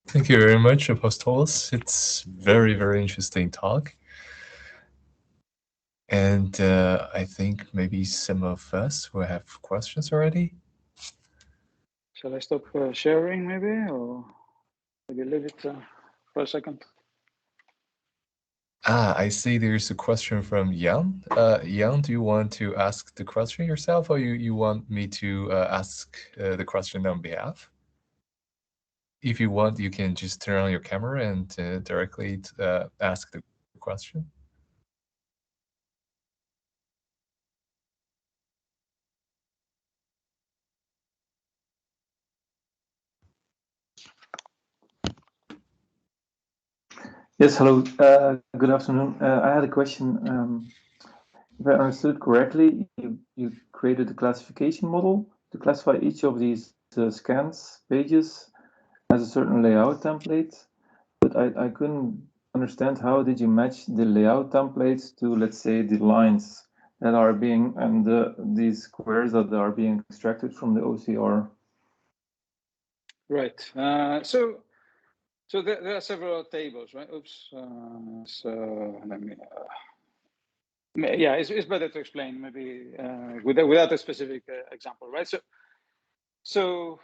Thank you very much, Apostolos. It's very, very interesting talk. And I think maybe some of us will have questions already. Shall I stop sharing maybe, or maybe leave it for a second? I see there's a question from Yang. Yang, do you want to ask the question yourself, or you want me to ask the question on behalf? If you want, you can just turn on your camera and directly ask the question. Yes, hello. Good afternoon. I had a question. If I understood correctly, you created a classification model to classify each of these scans pages as a certain layout template, but I couldn't understand how did you match the layout templates to, let's say, the lines that are being and these squares that are being extracted from the OCR. Right. So there are several tables, right? Oops. So let me. Yeah, it's better to explain maybe without a specific example, right? So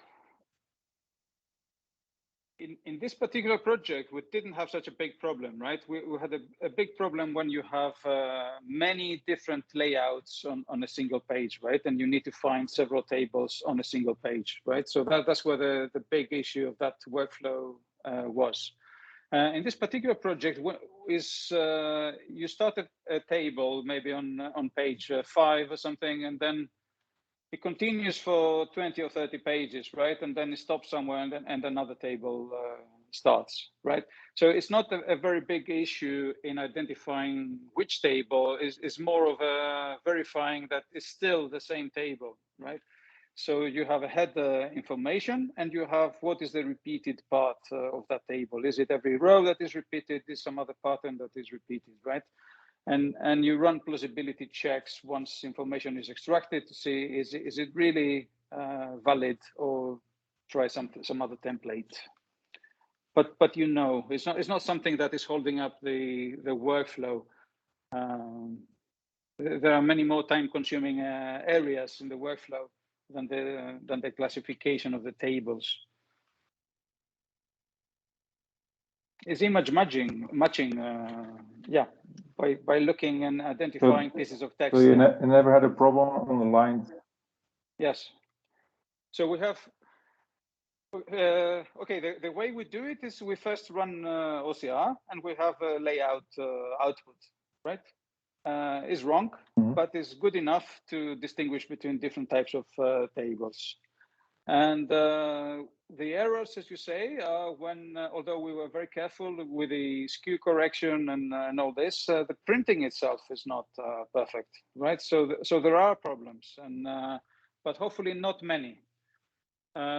in this particular project, we didn't have such a big problem, right? We had a big problem when you have many different layouts on a single page, right? And you need to find several tables on a single page, right? So that's where the big issue of that workflow was. In this particular project, you start a table maybe on page 5 or something, and then it continues for 20 or 30 pages, right? And then it stops somewhere, and another table starts, right? So it's not a very big issue in identifying which table is more of a verifying that it's still the same table, right? So you have a header information, and you have what is the repeated part of that table. Is it every row that is repeated? Is some other pattern that is repeated, right? And you run plausibility checks once information is extracted to see is it really valid, or try some other template. But you know, it's not something that is holding up the workflow. There are many more time-consuming areas in the workflow than the classification of the tables. Is image matching? Yeah, by looking and identifying pieces of text. So you never had a problem on the line? Yes. So we have. Okay, the way we do it is we first run OCR, and we have a layout output, right? Is wrong, but is good enough to distinguish between different types of tables. And the errors, as you say, when although we were very careful with the skew correction and all this, the printing itself is not perfect, right? So there are problems, and but hopefully not many.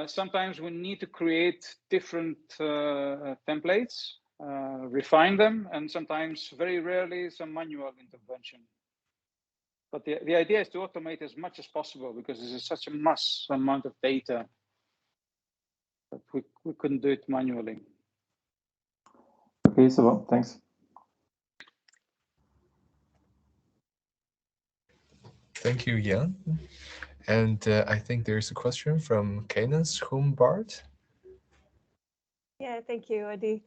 Sometimes we need to create different templates, refine them, and sometimes, very rarely, some manual intervention. But the idea is to automate as much as possible, because this is such a mass amount of data that we couldn't do it manually. Okay, so well, thanks. Thank you, Jan. And I think there's a question from Canus Humbart. Yeah, thank you, Adi.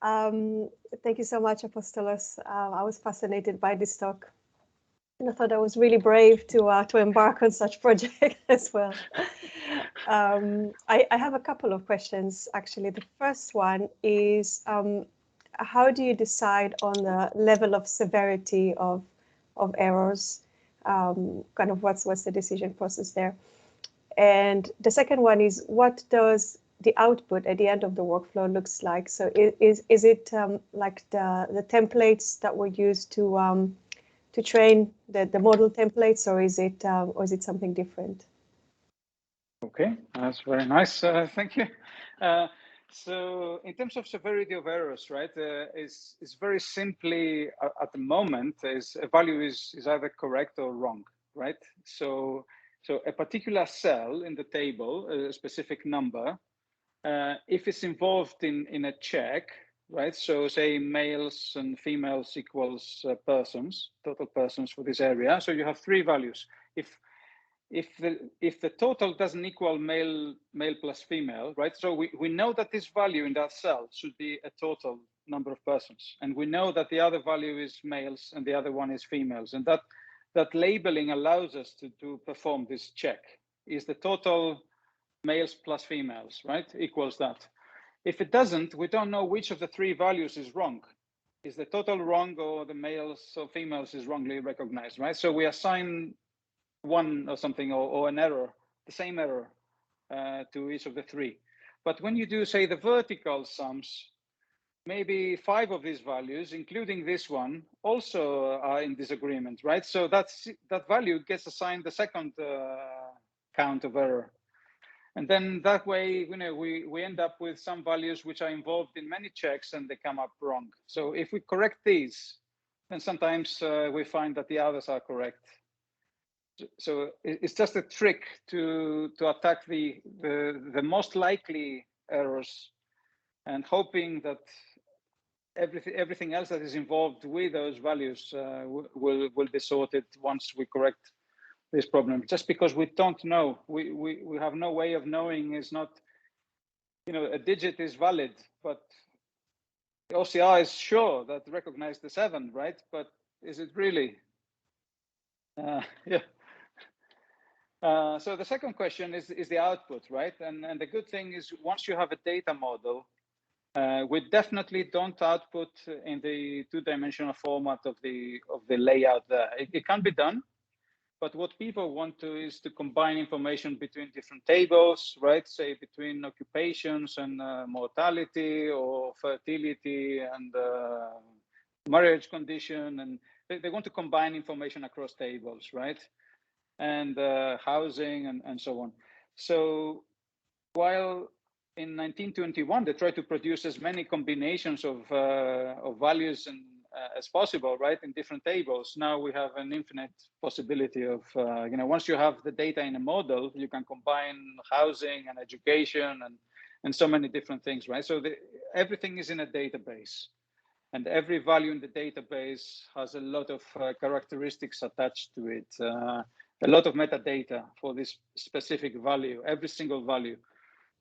Thank you so much, Apostolos. I was fascinated by this talk, and I thought I was really brave to embark on such project as well. I have a couple of questions, actually. The first one is, how do you decide on the level of severity of errors? Kind of what's the decision process there? And the second one is, what does the output at the end of the workflow looks like? So is it like the templates that were used to train the model templates, or is it something different? Okay, that's very nice. Thank you. So in terms of severity of errors, right, is very simply at the moment is a value is either correct or wrong, right? So a particular cell in the table, a specific number, if it's involved in a check, right? So say males and females equals persons, total persons for this area. So you have 3 values. If the total doesn't equal male plus female, right? So we know that this value in that cell should be a total number of persons, and we know that the other value is males and the other one is females, and that labeling allows us to perform this check. Is the total males plus females, right, equals that? If it doesn't, we don't know which of the 3 values is wrong. Is the total wrong, or the males or females is wrongly recognized, right? So we assign one or something, or an error, the same error to each of the 3. But when you do, say, the vertical sums, maybe 5 of these values, including this one, also are in disagreement, right? So that value gets assigned the second count of error. And then that way, you know, we end up with some values which are involved in many checks, and they come up wrong. So if we correct these, then sometimes we find that the others are correct. So it's just a trick to attack the most likely errors, and hoping that everything else that is involved with those values will be sorted once we correct this problem. Just because we don't know, we have no way of knowing. Is not, you know, a digit is valid, but the OCR is sure that recognize the 7, right? But is it really? Yeah. So the second question is the output, right? And the good thing is once you have a data model, we definitely don't output in the 2-dimensional format of the layout there. It can be done, but what people want to is to combine information between different tables, right? Say between occupations and mortality or fertility and marriage condition, and they want to combine information across tables, right? And housing and so on. So while in 1921 they tried to produce as many combinations of values and as possible, right, in different tables. Now we have an infinite possibility of, you know, once you have the data in a model, you can combine housing and education and so many different things, right? So everything is in a database, and every value in the database has a lot of characteristics attached to it, a lot of metadata for this specific value, every single value.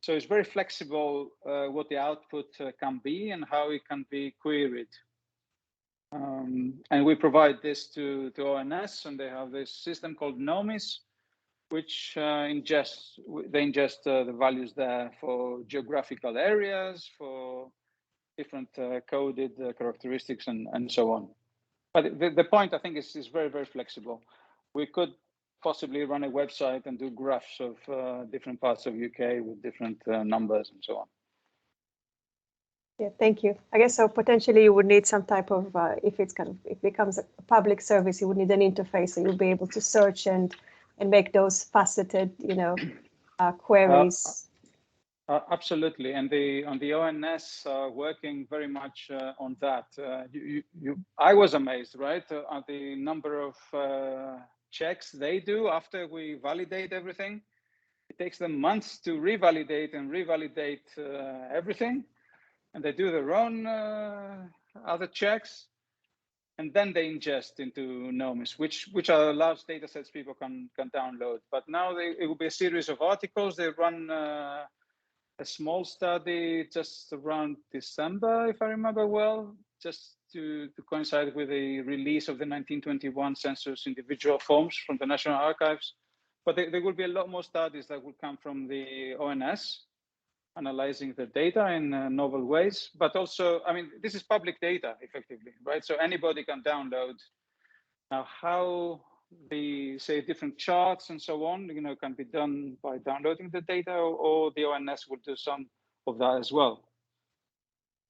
So it's very flexible what the output can be and how it can be queried. And we provide this to ONS, and they have this system called NOMIS, which ingest the values there for geographical areas, for different coded characteristics and so on. But the point, I think, is very, very flexible. We could possibly run a website and do graphs of different parts of UK with different numbers and so on. Yeah, thank you. I guess so. Potentially, you would need some type of, if it becomes a public service, you would need an interface, so you'll be able to search and make those faceted, you know, queries. Absolutely, and on the ONS working very much on that. I was amazed, right, at the number of checks they do after we validate everything. It takes them months to revalidate everything. And they do their own other checks, and then they ingest into NOMIS, which are large data sets people can download. But now it will be a series of articles. They run a small study just around December, if I remember well, just to coincide with the release of the 1921 census individual forms from the National Archives. But there will be a lot more studies that will come from the ONS, analyzing the data in novel ways, but also, I mean, this is public data effectively, right? So anybody can download. Now, how the, say, different charts and so on, you know, can be done by downloading the data, or the ONS will do some of that as well.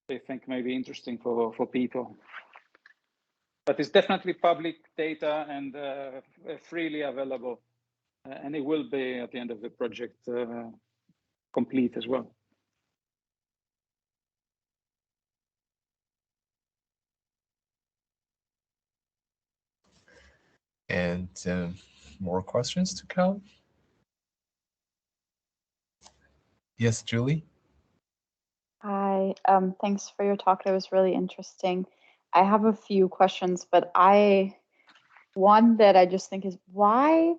They think may be interesting for people. But it's definitely public data and freely available. And it will be at the end of the project complete as well. And more questions to come? Yes, Julie? Hi, thanks for your talk. That was really interesting. I have a few questions, but one that I just think is why,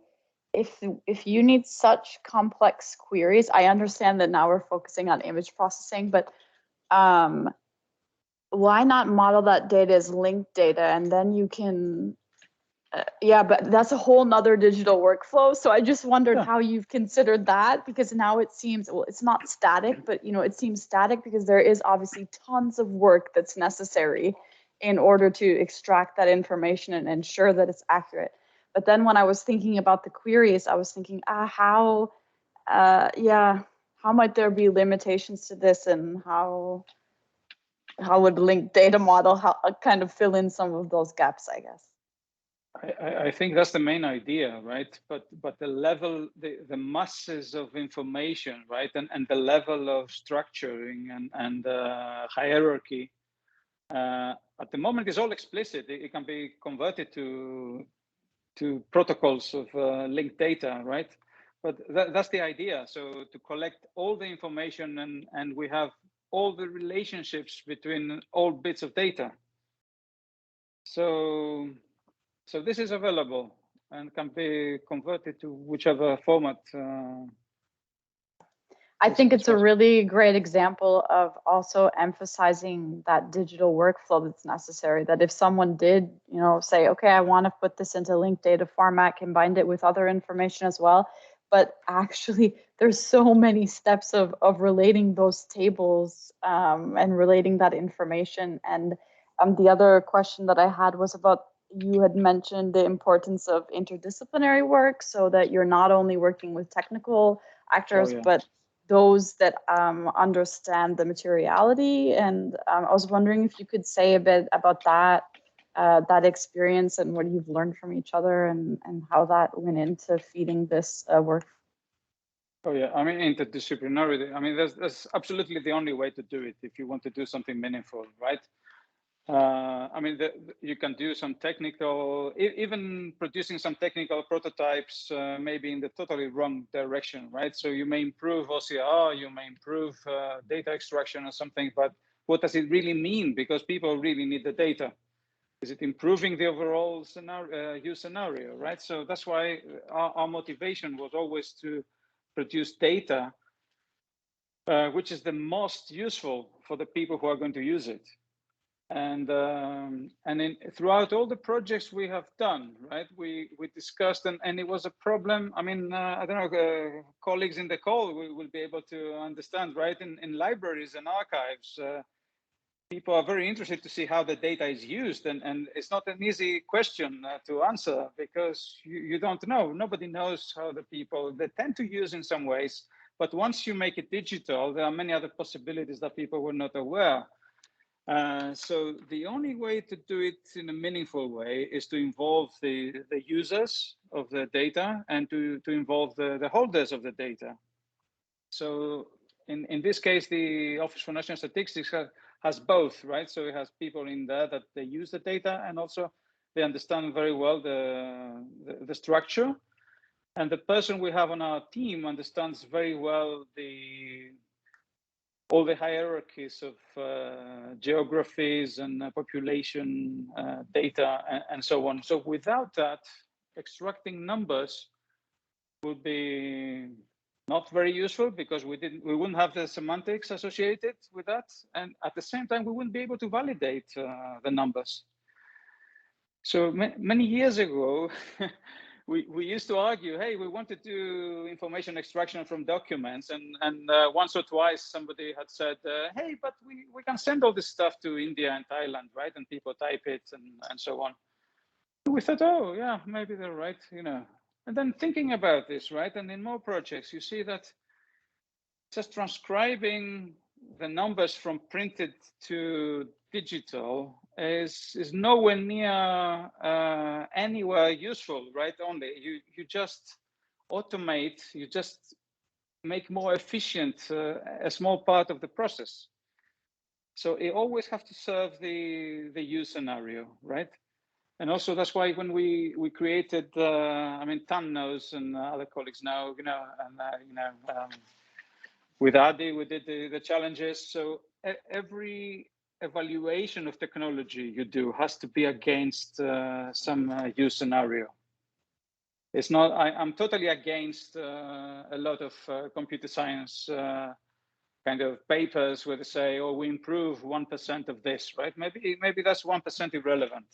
if you need such complex queries, I understand that now we're focusing on image processing, but why not model that data as linked data, and then you can yeah, but that's a whole nother digital workflow. So I just wondered how you've considered that, because now it seems, well, it's not static, but you know, it seems static because there is obviously tons of work that's necessary in order to extract that information and ensure that it's accurate. But then when I was thinking about the queries, I was thinking, how might there be limitations to this, and how would linked data model kind of fill in some of those gaps, I guess? I think that's the main idea, right? But the level, the masses of information, right, and the level of structuring and hierarchy at the moment is all explicit. It can be converted to protocols of linked data, right? But that's the idea. So to collect all the information, and we have all the relationships between all bits of data. So this is available and can be converted to whichever format. I think it's a really great example of also emphasizing that digital workflow that's necessary. That if someone did, say, okay, I want to put this into linked data format, combined it with other information as well, but actually there's so many steps of relating those tables and relating that information. And the other question that I had was about, you had mentioned the importance of interdisciplinary work, so that you're not only working with technical actors, but those that understand the materiality. And I was wondering if you could say a bit about that, that experience and what you've learned from each other, and how that went into feeding this work. Oh yeah, I mean, interdisciplinarity, I mean, that's absolutely the only way to do it if you want to do something meaningful, right? I mean, you can do some technical, even producing some technical prototypes, maybe in the totally wrong direction, right? So you may improve OCR, you may improve data extraction or something, but what does it really mean? Because people really need the data. Is it improving the overall scenario, use scenario, right? So that's why our motivation was always to produce data, which is the most useful for the people who are going to use it. And throughout all the projects we have done, right, we discussed, and it was a problem. I mean, I don't know, colleagues in the call will be able to understand, right? In libraries and archives, people are very interested to see how the data is used, and it's not an easy question to answer, because you don't know. Nobody knows how the people, they tend to use in some ways, but once you make it digital, there are many other possibilities that people were not aware. So the only way to do it in a meaningful way is to involve the users of the data, and to involve the holders of the data. So in this case, the Office for National Statistics has both, right? So it has people in there that they use the data, and also they understand very well the structure. And the person we have on our team understands very well all the hierarchies of geographies and population data, and so on. So without that, extracting numbers would be not very useful, because we wouldn't have the semantics associated with that, and at the same time we wouldn't be able to validate the numbers. So many years ago, we used to argue, hey, we want to do information extraction from documents, and once or twice somebody had said, hey, but we can send all this stuff to India and Thailand, right? And people type it and so on. We thought, oh yeah, maybe they're right, And then thinking about this, right? And in more projects, you see that just transcribing the numbers from printed to digital is nowhere near anywhere useful, right? Only you just automate, you just make more efficient a small part of the process. So it always have to serve the use scenario, right? And also that's why when we created, I mean, Tan knows, and other colleagues know, with Adi, we did the challenges. So every evaluation of technology you do has to be against some use scenario. It's not, I'm totally against a lot of computer science kind of papers where they say, oh, we improve 1% of this, right? Maybe that's 1% irrelevant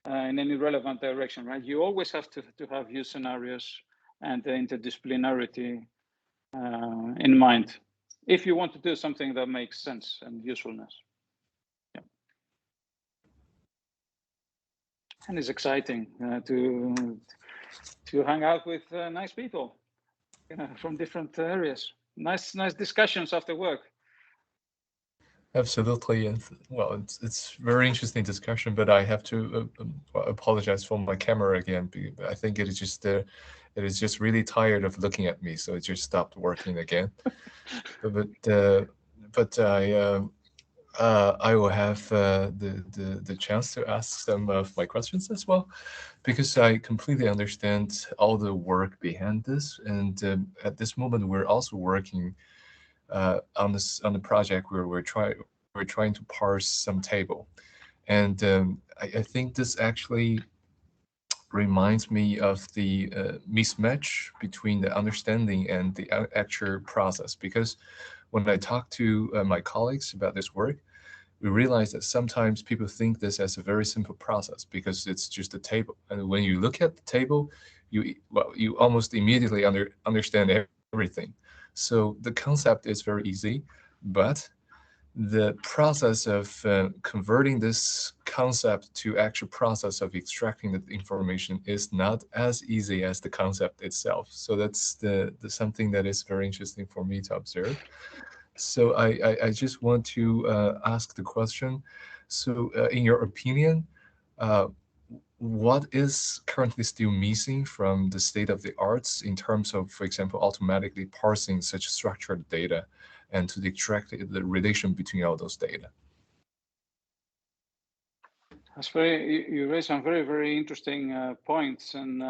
in any relevant direction, right? You always have to have use scenarios and the interdisciplinarity in mind, if you want to do something that makes sense and usefulness. Yeah. And it's exciting to hang out with nice people, from different areas. Nice discussions after work. Absolutely, and well, it's very interesting discussion. But I have to apologize for my camera again. I think it is just really tired of looking at me, so it just stopped working again. but I will have the chance to ask some of my questions as well, because I completely understand all the work behind this. And at this moment, we're also working on the project where we're trying to parse some table, and I think this actually reminds me of the mismatch between the understanding and the actual process. Because when I talk to my colleagues about this work, we realize that sometimes people think this as a very simple process because it's just a table. And when you look at the table, you almost immediately understand everything. So the concept is very easy, but the process of converting this concept to actual process of extracting the information is not as easy as the concept itself. So that's the something that is very interesting for me to observe. So I just want to ask the question. So in your opinion, uh, what is currently still missing from the state of the arts in terms of, for example, automatically parsing such structured data and to extract the relation between all those data? You raised some very, very interesting points. And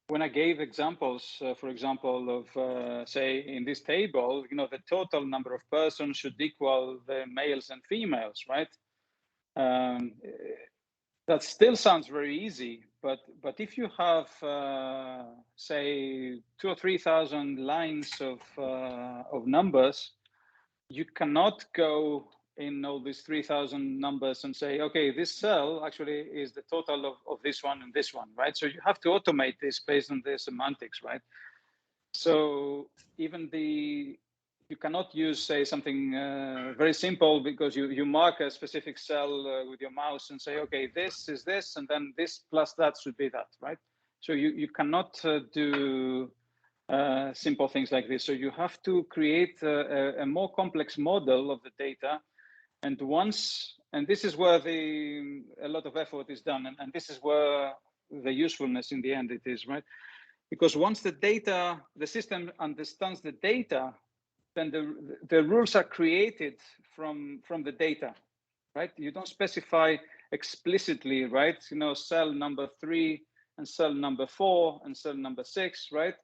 when I gave examples, for example, of say in this table, the total number of persons should equal the males and females, right? That still sounds very easy, but if you have say 2,000 or 3,000 lines of numbers, you cannot go in all these 3,000 numbers and say, okay, this cell actually is the total of this one and this one, right? So you have to automate this based on the semantics, right? So even you cannot use, say, something very simple because you mark a specific cell with your mouse and say, okay, this is this, and then this plus that should be that, right? So you cannot do simple things like this. So you have to create a more complex model of the data. And this is where a lot of effort is done. And this is where the usefulness in the end it is, right? Because once the system understands the data, then the rules are created from the data, right? You don't specify explicitly, right? Cell number 3 and cell number 4 and cell number 6, right?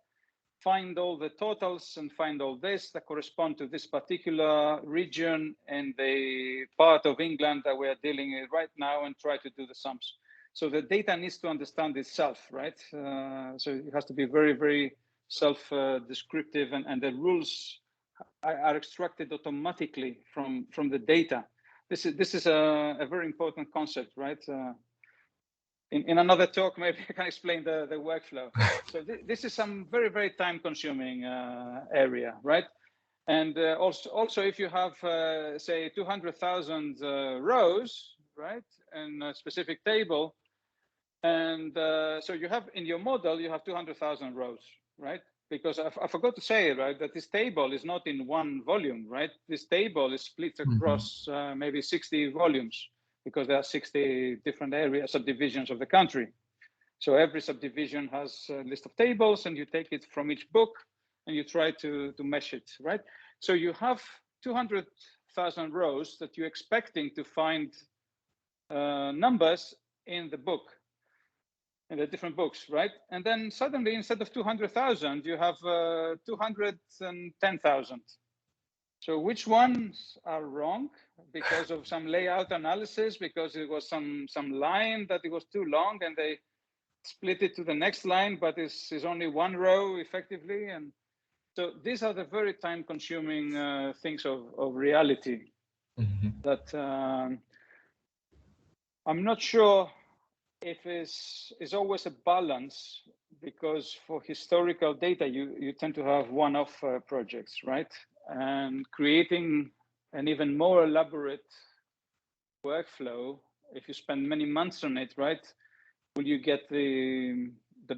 Find all the totals and find all this that correspond to this particular region and the part of England that we are dealing with right now, and try to do the sums. So the data needs to understand itself, right? So it has to be very, very self-descriptive, and the rules are extracted automatically from the data. This is a very important concept, right? In another talk, maybe I can explain the workflow. So this is some very, very time-consuming area, right? And also, if you have, say, 200,000 rows, right, in a specific table, and so you have in your model, you have 200,000 rows, right? Because I forgot to say, right, that this table is not in one volume, right? This table is split across maybe 60 volumes, because there are 60 different areas, subdivisions of the country. So every subdivision has a list of tables, and you take it from each book and you try to mesh it, right? So you have 200,000 rows that you're expecting to find numbers in the book, in the different books, right? And then suddenly, instead of 200,000, you have 210,000. So which ones are wrong because of some layout analysis, because it was some line that it was too long and they split it to the next line, but it's only one row effectively. And so these are the very time-consuming things of reality that I'm not sure if it's always a balance, because for historical data, you tend to have one-off projects, right? And creating an even more elaborate workflow, if you spend many months on it, right, will you get the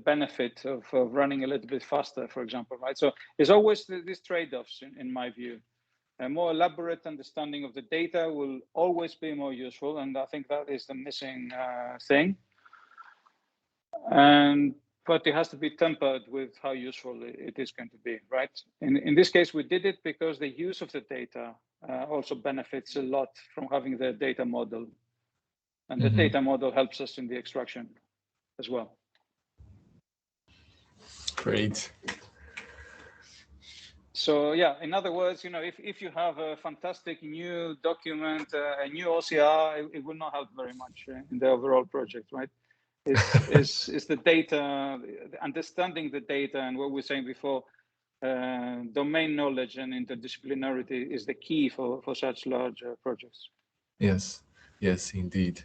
benefit of running a little bit faster, for example, right? So there's always these trade-offs in my view. A more elaborate understanding of the data will always be more useful, and I think that is the missing thing. But it has to be tempered with how useful it is going to be, right? In this case, we did it because the use of the data also benefits a lot from having the data model. And the data model helps us in the extraction as well. Great. So yeah, in other words, if you have a fantastic new document, a new OCR, it will not help very much in the overall project, right? Is the data, understanding the data, and what we were saying before, domain knowledge and interdisciplinarity is the key for such large projects. Yes, yes, indeed.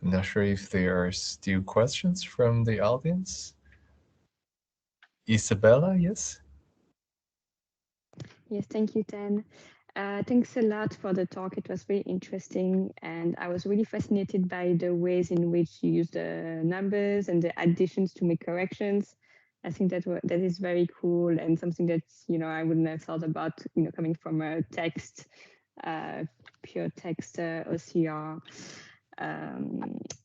I'm not sure if there are still questions from the audience. Isabella, yes? Yes, thank you, Tan. Thanks a lot for the talk. It was very interesting, and I was really fascinated by the ways in which you use the numbers and the additions to make corrections. I think that is very cool and something that I wouldn't have thought about. Coming from a text, pure text OCR.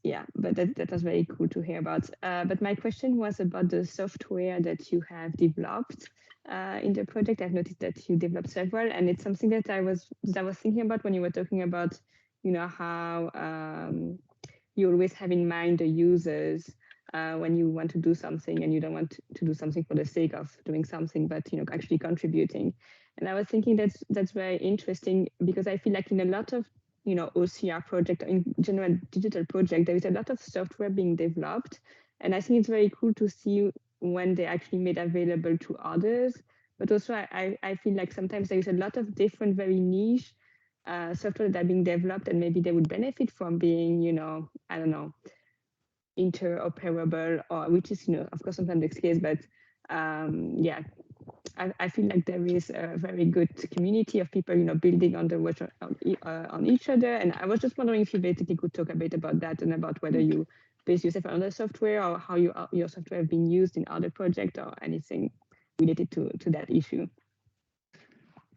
Yeah, but that was very cool to hear about. But my question was about the software that you have developed. In the project, I've noticed that you developed several, and it's something that I was thinking about when you were talking about, how you always have in mind the users when you want to do something, and you don't want to do something for the sake of doing something, but actually contributing. And I was thinking that's very interesting, because I feel like in a lot of OCR project, in general digital project, there is a lot of software being developed, and I think it's very cool to see when they actually made available to others. But also I feel like sometimes there is a lot of different, very niche software that are being developed, and maybe they would benefit from being, I don't know, interoperable, or which is, of course, sometimes the case, but yeah, I feel like there is a very good community of people, building on the work on each other. And I was just wondering if you basically could talk a bit about that, and about whether you base yourself on other software, or how your software have been used in other projects, or anything related to that issue.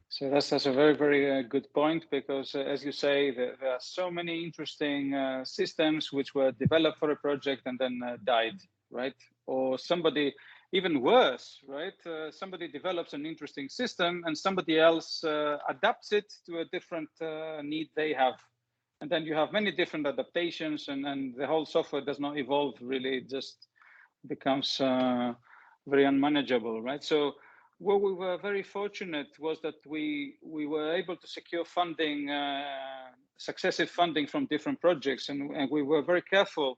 So that's a very, very good point, because as you say, there are so many interesting systems which were developed for a project and then died, right? Or somebody, even worse, right? Somebody develops an interesting system and somebody else adapts it to a different need they have. And then you have many different adaptations, and the whole software does not evolve, really. It just becomes very unmanageable, right? So what we were very fortunate was that we were able to secure funding, successive funding from different projects, and we were very careful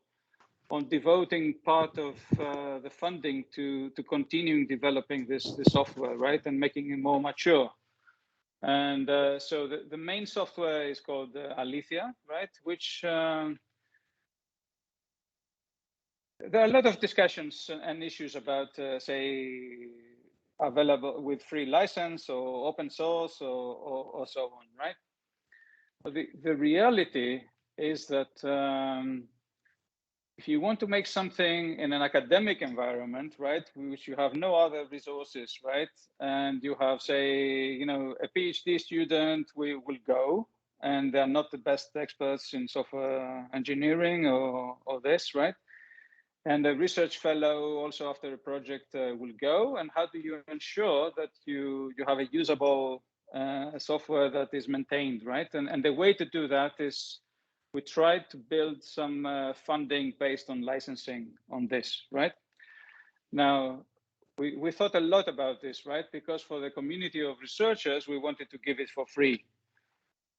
on devoting part of the funding to continuing developing this software, right, and making it more mature. And so the main software is called Alethea, right, which there are a lot of discussions and issues about, say, available with free license or open source or so on, right? But the reality is that if you want to make something in an academic environment, right, which you have no other resources, right, and you have, say, a PhD student will go, and they're not the best experts in software engineering or this, right? And a research fellow also after a project will go. And how do you ensure that you have a usable software that is maintained, right? And the way to do that is we tried to build some funding based on licensing on this, right? Now, we thought a lot about this, right? Because for the community of researchers, we wanted to give it for free.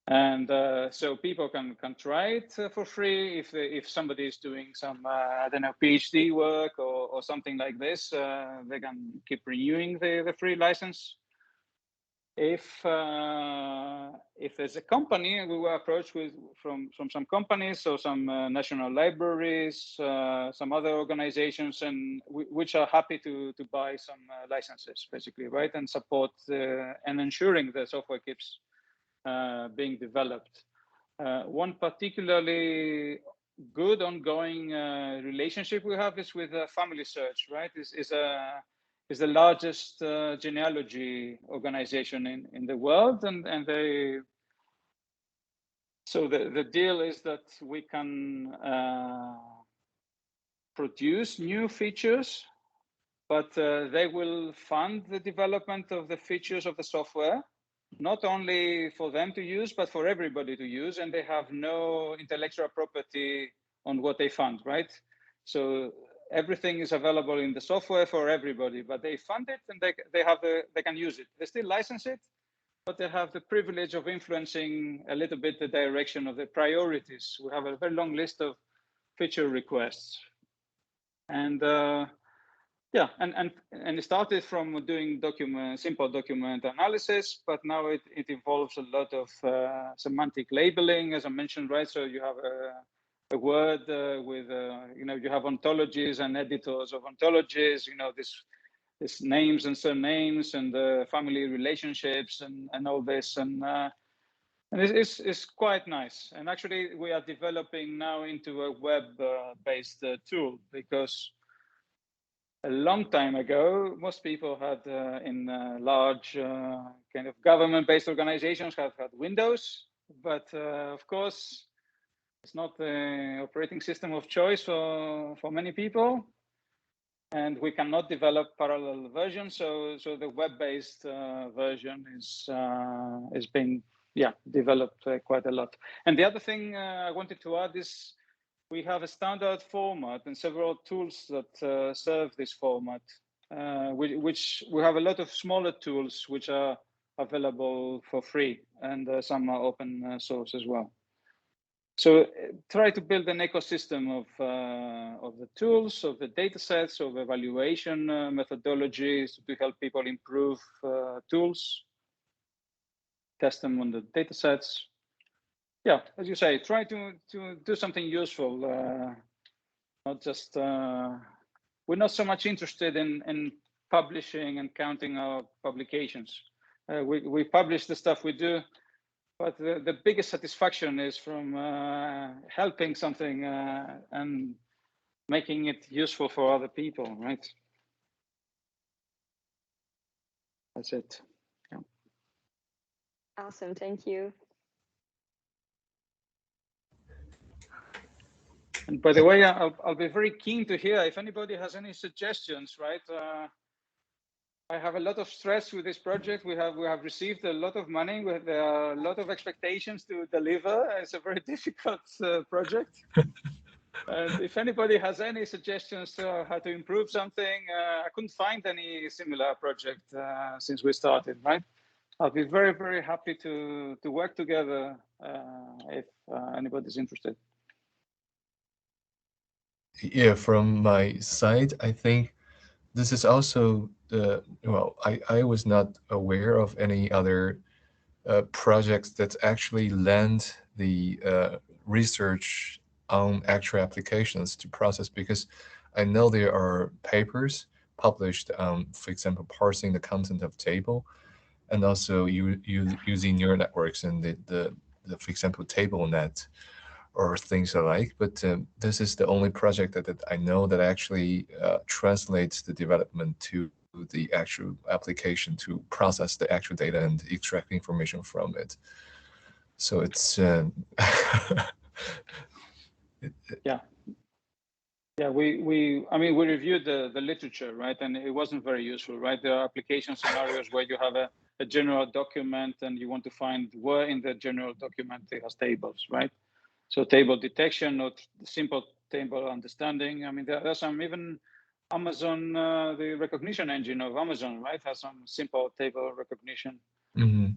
And so people can try it for free if somebody is doing some I don't know, PhD work or something like this. They can keep renewing the free license. If there's a company, and we were approached from some companies or some national libraries, some other organizations, and which are happy to buy some licenses, basically, right, and support and ensuring the software keeps being developed. One particularly good ongoing relationship we have is with Family Search, right? Is the largest genealogy organization in the world, and they. So the deal is that we can produce new features, but they will fund the development of the features of the software, not only for them to use, but for everybody to use, and they have no intellectual property on what they fund, right? So everything is available in the software for everybody, but they fund it and they can use it. They still license it, but they have the privilege of influencing a little bit the direction of the priorities. We have a very long list of feature requests. And yeah, and it started from doing simple document analysis, but now it involves a lot of semantic labeling, as I mentioned, right? So you have a word with, you have ontologies and editors of ontologies, this names and surnames and family relationships and all this. And it's quite nice. And actually, we are developing now into a web-based tool, because a long time ago, most people had in large kind of government-based organizations have had Windows, but of course, it's not the operating system of choice for many people. And we cannot develop parallel versions, so the web-based version is being developed quite a lot. And the other thing I wanted to add is we have a standard format and several tools that serve this format, which we have a lot of smaller tools which are available for free, and some are open source as well. So try to build an ecosystem of the tools, of the data sets, of evaluation methodologies to help people improve tools, test them on the data sets. Yeah, as you say, try to do something useful, not just, we're not so much interested in publishing and counting our publications. We publish the stuff we do, but the biggest satisfaction is from helping something and making it useful for other people, right? That's it. Yeah. Awesome, thank you. And by the way, I'll be very keen to hear if anybody has any suggestions, right? I have a lot of stress with this project. We have received a lot of money. There are a lot of expectations to deliver. It's a very difficult project. And if anybody has any suggestions to how to improve something, I couldn't find any similar project since we started, right? I'll be very, very happy to work together if anybody's interested. Yeah, from my side, I think this is also well, I was not aware of any other projects that actually lend the research on actual applications to process, because I know there are papers published on, for example, parsing the content of table, and also using neural networks and the for example, table net or things alike. But this is the only project that I know that actually translates the development to the actual application to process the actual data and extract information from it. So it's Yeah, I mean, we reviewed the literature, right? And it wasn't very useful, right? There are application scenarios where you have a general document and you want to find where in the general document it has tables, right? So table detection, not simple table understanding. I mean, there are some, even Amazon, the recognition engine of Amazon, right, has some simple table recognition. Mhm.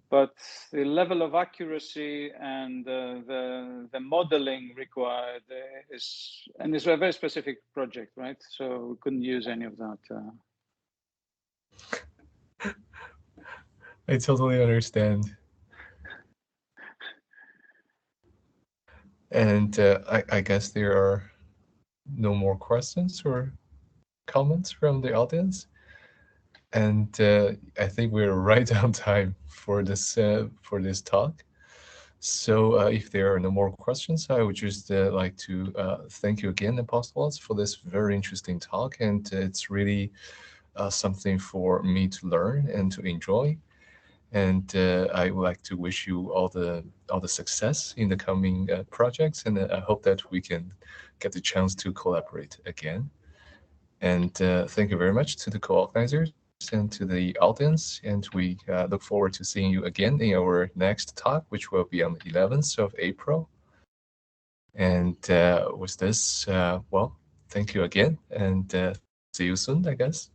But the level of accuracy and the modeling required is a very specific project, right? So we couldn't use any of that. I totally understand. And I guess there are no more questions or comments from the audience. And I think we're right on time for this talk. So if there are no more questions, I would just like to thank you again, Apostolos, for this very interesting talk. And it's really something for me to learn and to enjoy. And I would like to wish you all the success in the coming projects. And I hope that we can get the chance to collaborate again. And thank you very much to the co-organizers and to the audience. And we look forward to seeing you again in our next talk, which will be on the 11th of April. And with this, well, thank you again, and see you soon, I guess.